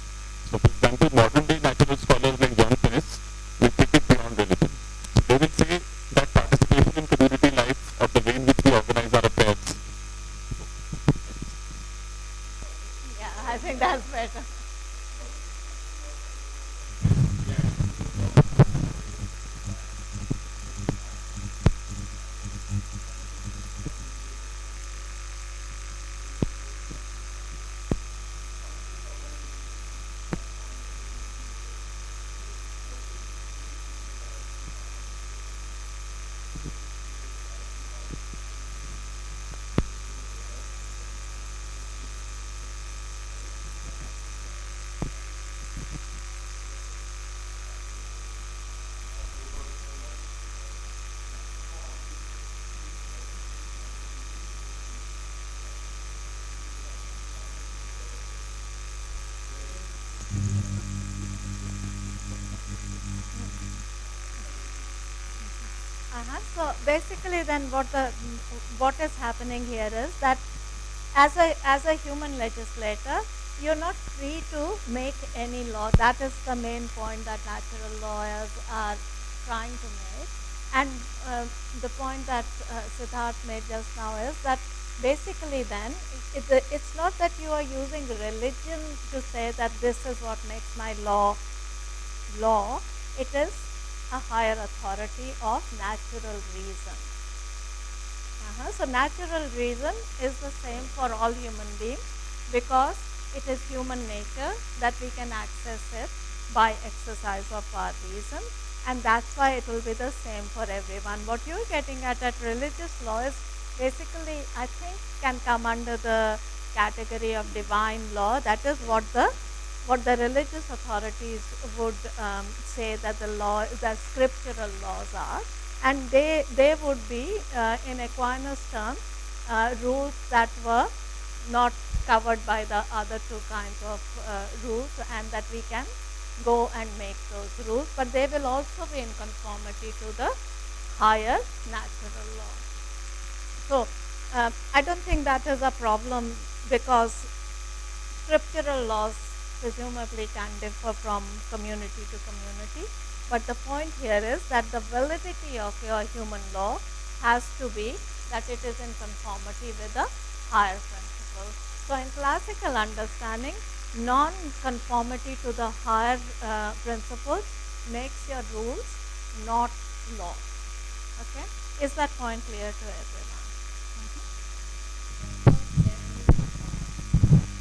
So, for example, modern day natural scholars like John Finnis will take it beyond religion. They will say that participation in community life or the way in which we organize our affairs. Yeah, I think that's better. So basically, then what is happening here is that as a human legislator, you're not free to make any law. That is the main point that natural lawyers are trying to make. And the point that Siddharth made just now is that basically then it's not that you are using religion to say that this is what makes my law. It is a higher authority of natural reason. So natural reason is the same for all human beings because it is human nature that we can access it by exercise of our reason, and that's why it will be the same for everyone. What you're getting at religious law is basically, I think, can come under the category of divine law. That is what the religious authorities would say that the scriptural laws are, and they would be, in Aquinas' terms, rules that were not covered by the other two kinds of rules, and that we can go and make those rules, but they will also be in conformity to the higher natural law. So I don't think that is a problem because scriptural laws presumably can differ from community to community. But the point here is that the validity of your human law has to be that it is in conformity with the higher principles. So in classical understanding, non-conformity to the higher principles makes your rules not law. Okay? Is that point clear to everyone?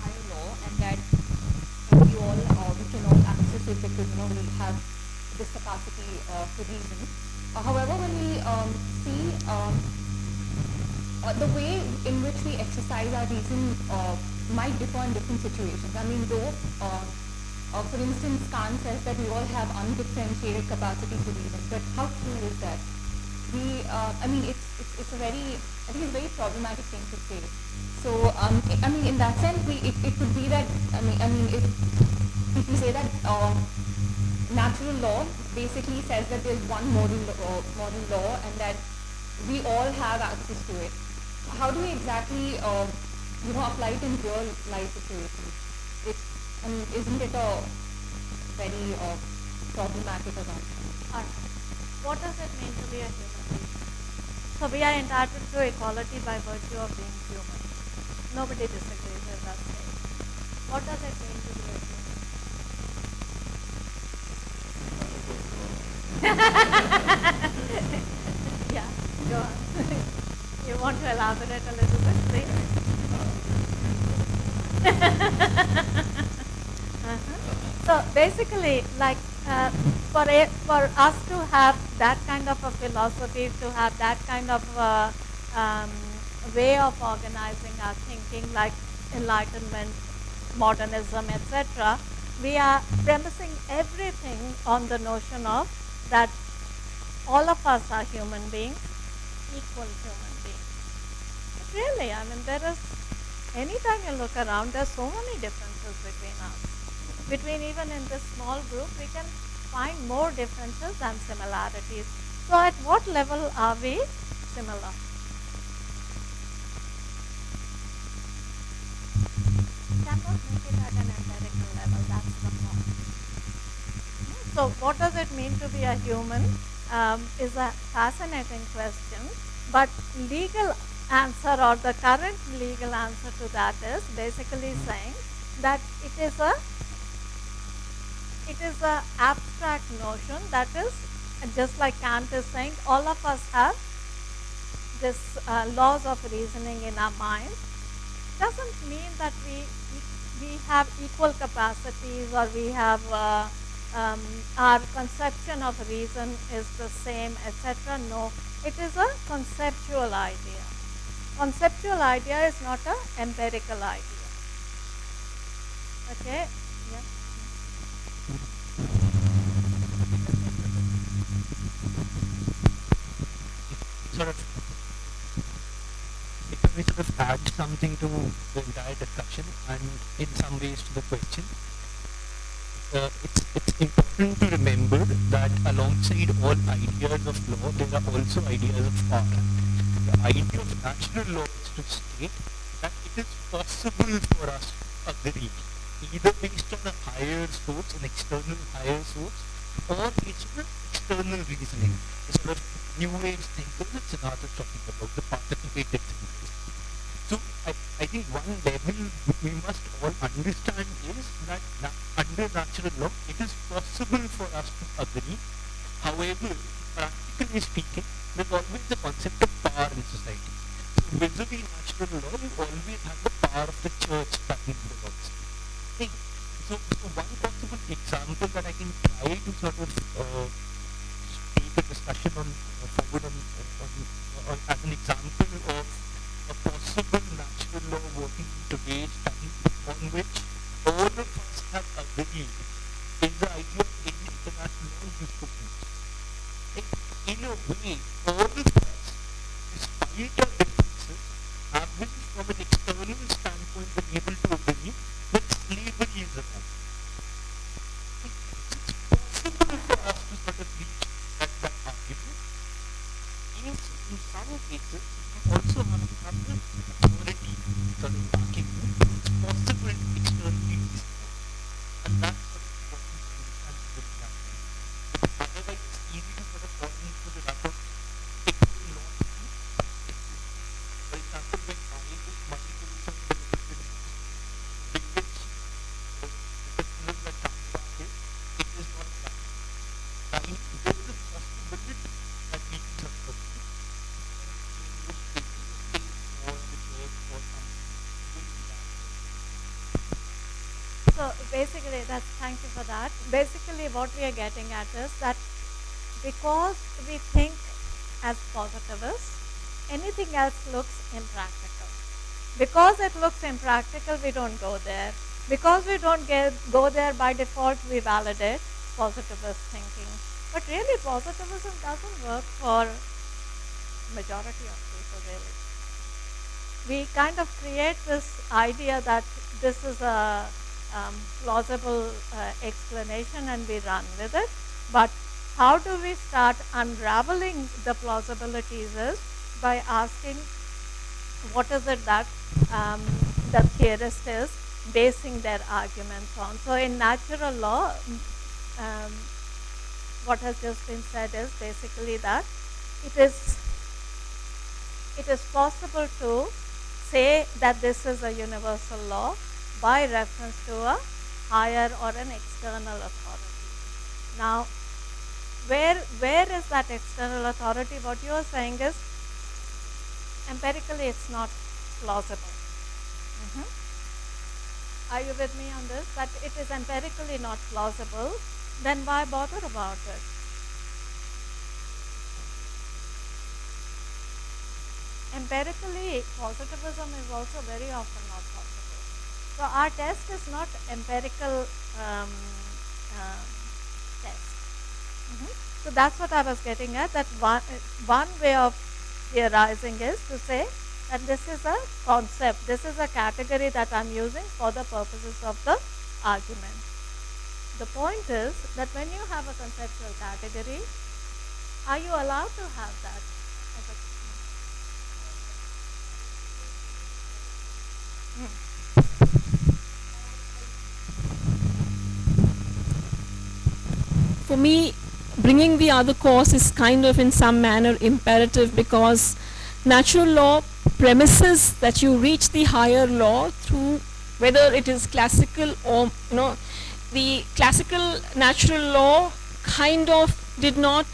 Higher law, and that we all we cannot access it because we have this capacity to reason. However, when we see the way in which we exercise our reason might differ in different situations. I mean, though, for instance, Kant says that we all have undifferentiated capacity to reason, but how true is that? I mean, it's a very, I think it's a very problematic thing to say. So, I mean, in that sense, it could be that, if we say that natural law basically says that there's one moral law and that we all have access to it. How do we exactly, apply it in real life situations? Isn't it a very problematic assumption? All right. What does it mean to be a human being? So we are entitled to equality by virtue of being human. Nobody disagrees with that statement. What does it mean to be a human? Yeah, go on. You want to elaborate a little bit, please? So basically, like for us to have that kind of a philosophy, to have that kind of way of organizing our thinking, like enlightenment, modernism, etc., we are premising everything on the notion of that all of us are human beings, equal human beings. But really, I mean, there is, anytime you look around, there's so many differences between us. Between even in this small group, we can find more differences than similarities. So at what level are we similar? Cannot make it at an empirical level, that's the point. So what does it mean to be a human is a fascinating question, but legal answer or the current legal answer to that is basically saying that it is a abstract notion that is, just like Kant is saying, all of us have this laws of reasoning in our minds. Doesn't mean that we have equal capacities or we have our conception of reason is the same, etc. No, it is a conceptual idea. Conceptual idea is not an empirical idea. Okay? Yeah. Sort of, if we sort of add something to the entire discussion and in some ways to the question, it's important to remember that alongside all ideas of law, there are also ideas of art. The idea of natural law is to state that it is possible for us to agree, either based on a higher source, an external higher source, or based on external reasoning. The sort of new age thinkers that Siddharth is talking about, the participative thinkers. So I think one level we must all understand is that under natural law, it is possible for us to agree. However, practically speaking, there's always the concept of power in society. So vis-a-vis natural law, you always have the power of the church that belongs. Okay. So one possible example that I can try to sort of take a discussion on forward on as an example of a possible natural law working in today's time on which all of us have agreed is the idea of international law jurisprudence. In a way, all of us, despite our differences, have been from an external standpoint been able to agree that slavery is wrong. It's possible for us to sort of reach that argument. In some cases, also have to have the authority sort of backing you. It's possible externally to support. And that's sort of important to understand within the academy. Because otherwise it's easy to sort of fall into the rut of taking law to be practical. For example, when I did multiple religion biggest criticism that comes back is it is not time. Time, there is a possibility that we can sort of achieve. And in most cases, the state or the church or something will do that. So basically, thank you for that. Basically, what we are getting at is that because we think as positivists, anything else looks impractical. Because it looks impractical, we don't go there. Because we don't go there by default, we validate positivist thinking. But really, positivism doesn't work for majority of people, really. We kind of create this idea that this is a plausible explanation and we run with it. But how do we start unraveling the plausibilities is by asking what is it that the theorist is basing their arguments on. So in natural law, what has just been said is basically that it is possible to say that this is a universal law by reference to a higher or an external authority. Now, where is that external authority? What you are saying is empirically it's not plausible. Are you with me on this? That it is empirically not plausible, then why bother about it? Empirically, positivism is also very often not possible. So our test is not empirical test. So that's what I was getting at, that one way of theorizing is to say that this is a concept, this is a category that I'm using for the purposes of the argument. The point is that when you have a conceptual category, are you allowed to have that as a For me, bringing the other cause is kind of in some manner imperative, because natural law premises that you reach the higher law through whether it is classical or, the classical natural law kind of did not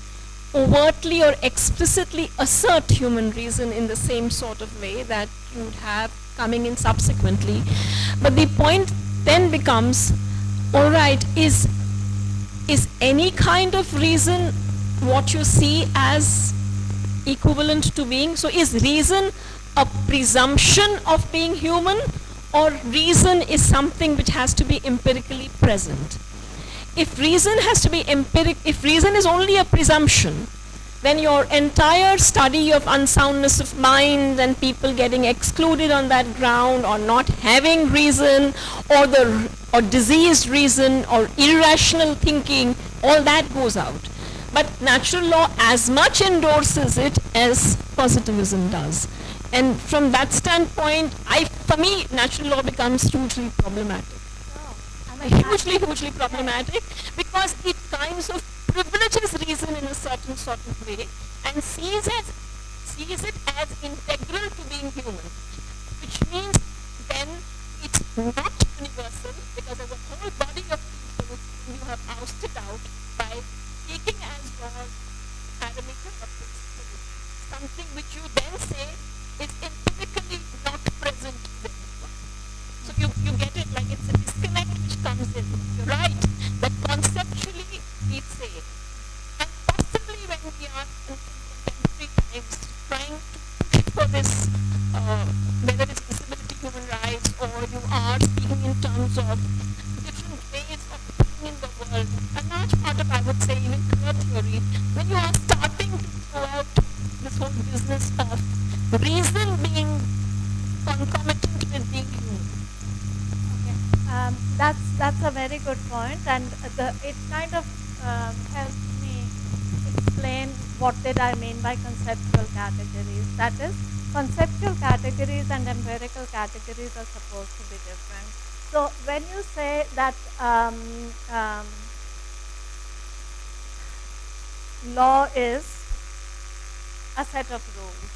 overtly or explicitly assert human reason in the same sort of way that you would have coming in subsequently. But the point then becomes, all right, is any kind of reason what you see as equivalent to being? So is reason a presumption of being human, or reason is something which has to be empirically present? If reason has to be if reason is only a presumption, then your entire study of unsoundness of mind and people getting excluded on that ground, or not having reason, or diseased reason, or irrational thinking, all that goes out. But natural law as much endorses it as positivism does. And from that standpoint, for me, natural law becomes hugely problematic. Hugely problematic, because it kinds of privileges reason in a certain sort of way and sees it as integral to being human, which means then it's not universal, because there's a whole body of people whom you have ousted out by taking as your parameter of principle something which you then say is empirically not present to anyone. So you get it, like it's a disconnect which comes in. You're right, that conceptually we say, and possibly when we are in contemporary times trying to push for this, whether it's disability human rights, or you are speaking in terms of different ways of being in the world, a large part of, I would say, even queer theory, when you are starting to throw out this whole business of reason being concomitant with being human. That's a very good point, and it kind of helps me explain what did I mean by conceptual categories. That is, conceptual categories and empirical categories are supposed to be different. So when you say that law is a set of rules,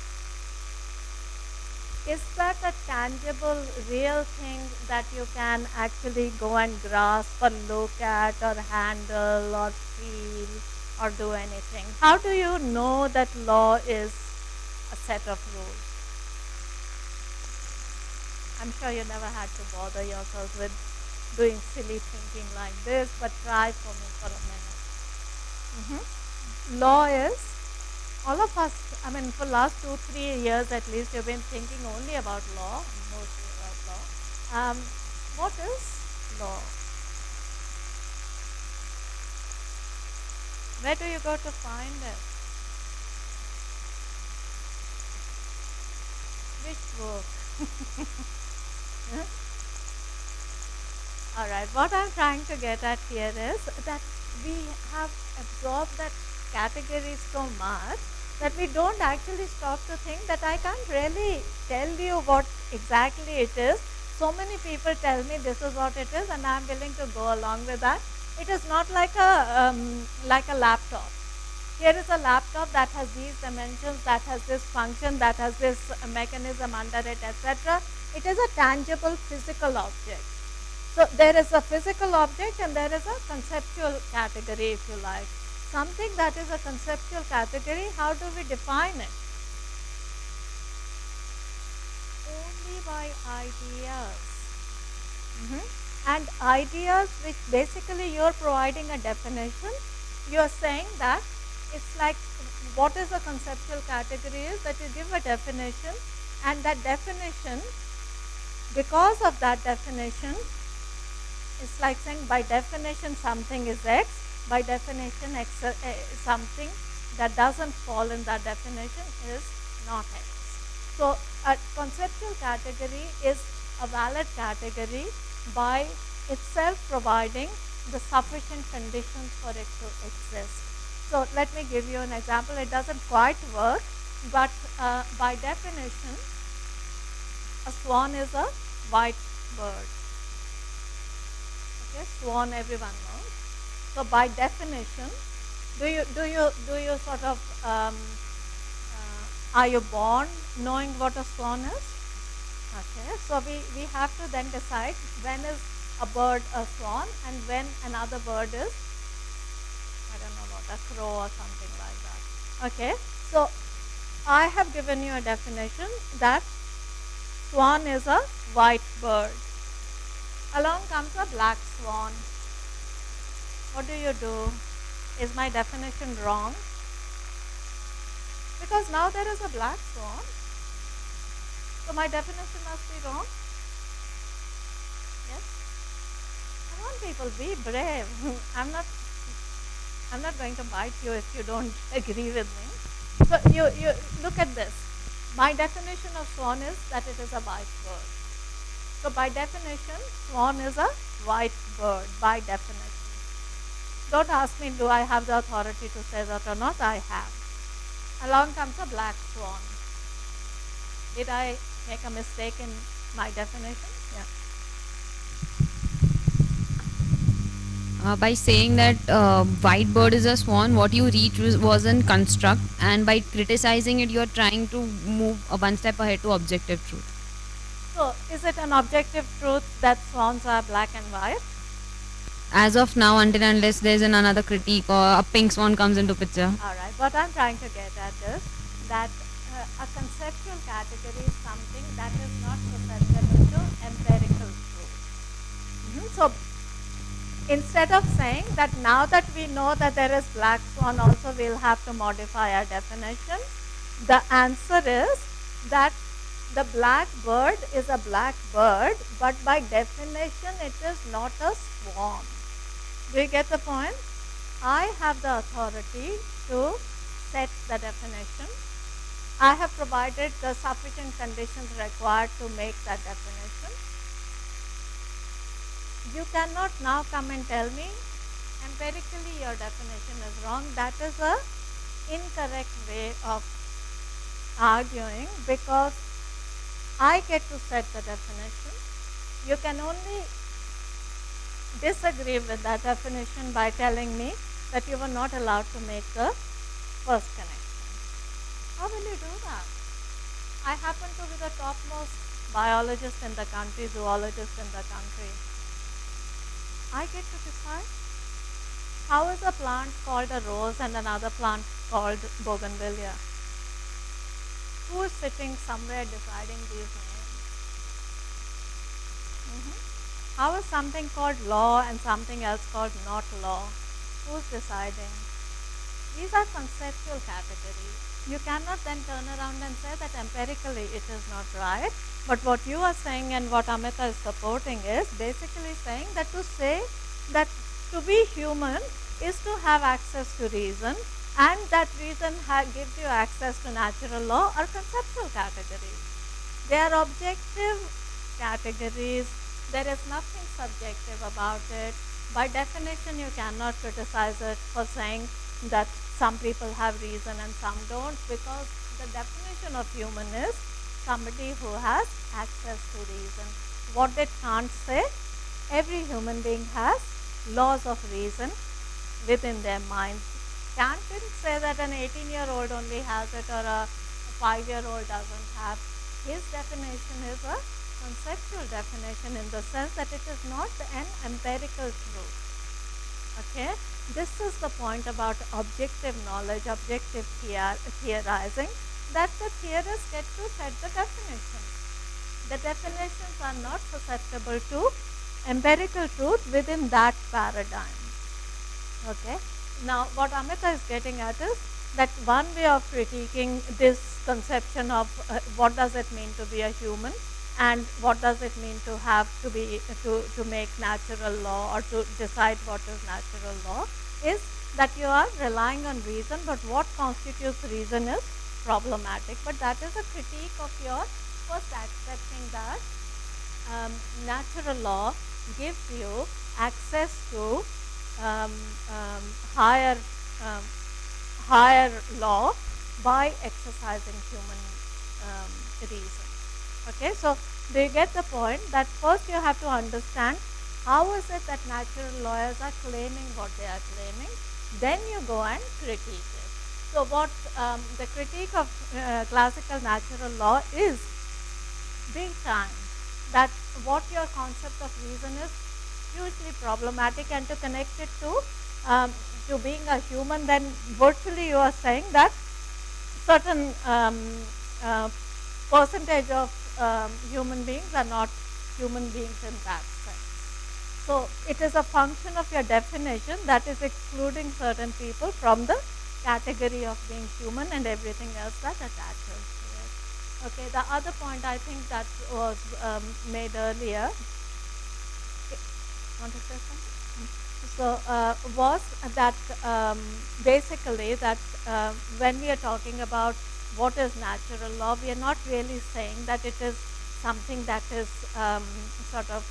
is that a tangible, real thing that you can actually go and grasp or look at or handle or feel or do anything? How do you know that law is a set of rules? I'm sure you never had to bother yourselves with doing silly thinking like this, but try for me for a minute. Law is, all of us, I mean, for last 2-3 years at least, you've been thinking only about law, mostly about law. What is law? Where do you go to find it? Which book? All right, what I'm trying to get at here is that we have absorbed that category so much that we don't actually stop to think that I can't really tell you what exactly it is. So many people tell me this is what it is and I'm willing to go along with that. It is not like a laptop. Here is a laptop that has these dimensions, that has this function, that has this mechanism under it, etc. It is a tangible physical object. So there is a physical object and there is a conceptual category, if you like. Something that is a conceptual category, how do we define it? Only by ideas. And ideas which basically you're providing a definition. You're saying that it's like what is a conceptual category is that you give a definition, and that definition, because of that definition, it's like saying by definition something is X, by definition X, something that doesn't fall in that definition is not X. So a conceptual category is a valid category by itself providing the sufficient conditions for it to exist. So let me give you an example. It doesn't quite work, but by definition, a swan is a white bird. Okay, swan everyone knows. So by definition, do you sort of are you born knowing what a swan is? Okay, so we have to then decide when is a bird a swan and when another bird is, I don't know what, a crow or something like that. Okay, so I have given you a definition that swan is a white bird. Along comes a black swan. What do you do? Is my definition wrong? Because now there is a black swan. So my definition must be wrong. Yes? Come on people, be brave. I'm not going to bite you if you don't agree with me. So you look at this. My definition of swan is that it is a white bird. So by definition, swan is a white bird, by definition. Don't ask me, do I have the authority to say that or not? I have. Along comes a black swan. Did I make a mistake in my definition? Yeah. By saying that white bird is a swan, what you reached wasn't construct, and by criticizing it, you're trying to move one step ahead to objective truth. So, is it an objective truth that swans are black and white? As of now, until unless there's another critique or a pink swan comes into picture. Alright, what I'm trying to get at is that a conceptual category is something that is not susceptible to empirical truth. So, instead of saying that now that we know that there is black swan, also we'll have to modify our definition, the answer is that the black bird is a black bird, but by definition it is not a swan. Do you get the point? I have the authority to set the definition. I have provided the sufficient conditions required to make that definition. You cannot now come and tell me empirically your definition is wrong. That is a incorrect way of arguing because I get to set the definition. You can only disagree with that definition by telling me that you were not allowed to make the first connection. How will you do that? I happen to be the topmost biologist in the country, zoologist in the country. I get to decide. How is a plant called a rose and another plant called bougainvillea? Who is sitting somewhere deciding these names? How is something called law and something else called not law? Who's deciding? These are conceptual categories. You cannot then turn around and say that empirically it is not right. But what you are saying and what Amita is supporting is basically saying that to say that to be human is to have access to reason, and that reason gives you access to natural law are conceptual categories. They are objective categories. There is nothing subjective about it. By definition, you cannot criticize it for saying that some people have reason and some don't, because the definition of human is somebody who has access to reason. What it can't say, every human being has laws of reason within their minds. Kant didn't say that an 18-year-old only has it or a 5-year-old doesn't have. His definition is a conceptual definition in the sense that it is not an empirical truth. Okay? This is the point about objective knowledge, objective theorizing, that the theorists get to set the definitions. The definitions are not susceptible to empirical truth within that paradigm. Okay? Now, what Amita is getting at is that one way of critiquing this conception of what does it mean to be a human and what does it mean to have to be to make natural law or to decide what is natural law is that you are relying on reason, but what constitutes reason is problematic. But that is a critique of your first accepting that natural law gives you access to higher higher law by exercising human reason. Okay, so do you get the point that first you have to understand how is it that natural lawyers are claiming what they are claiming, then you go and critique it. So what the critique of classical natural law is big time, that what your concept of reason is hugely problematic, and to connect it to being a human, then virtually you are saying that certain percentage of human beings are not human beings in that sense. So it is a function of your definition that is excluding certain people from the category of being human and everything else that attaches to it. Okay, the other point I think that was made earlier, want to say something? So was that basically that when we are talking about what is natural law, we are not really saying that it is something that is sort of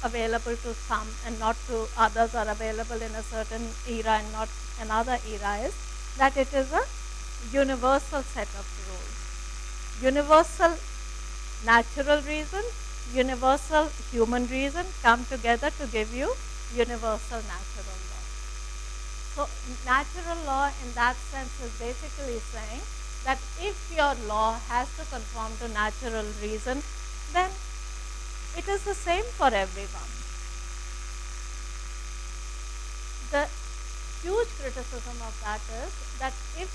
available to some and not to others, or available in a certain era and not another era, is that it is a universal set of rules. Universal natural reason, universal human reason come together to give you universal natural law. So natural law in that sense is basically saying that if your law has to conform to natural reason, then it is the same for everyone. The huge criticism of that is that if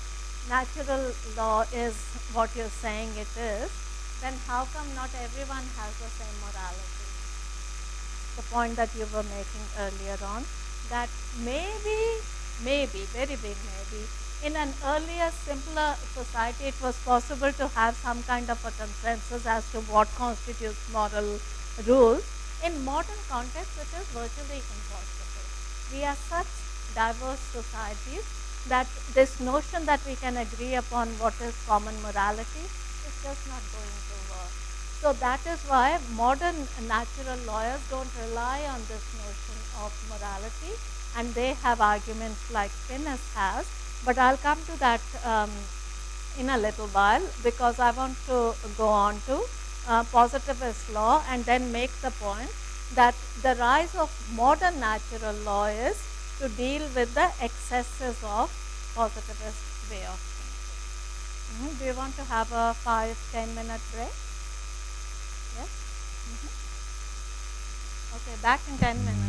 natural law is what you're saying it is, then how come not everyone has the same morality? The point that you were making earlier on, that maybe, very big maybe, in an earlier, simpler society, it was possible to have some kind of a consensus as to what constitutes moral rules. In modern context, it is virtually impossible. We are such diverse societies that this notion that we can agree upon what is common morality is just not going to work. So that is why modern natural lawyers don't rely on this notion of morality, and they have arguments like Finnis has, but I'll come to that in a little while, because I want to go on to positivist law and then make the point that the rise of modern natural law is to deal with the excesses of positivist way of thinking. Do you want to have a 5-10 minute break? Yes? Okay, back in 10 minutes.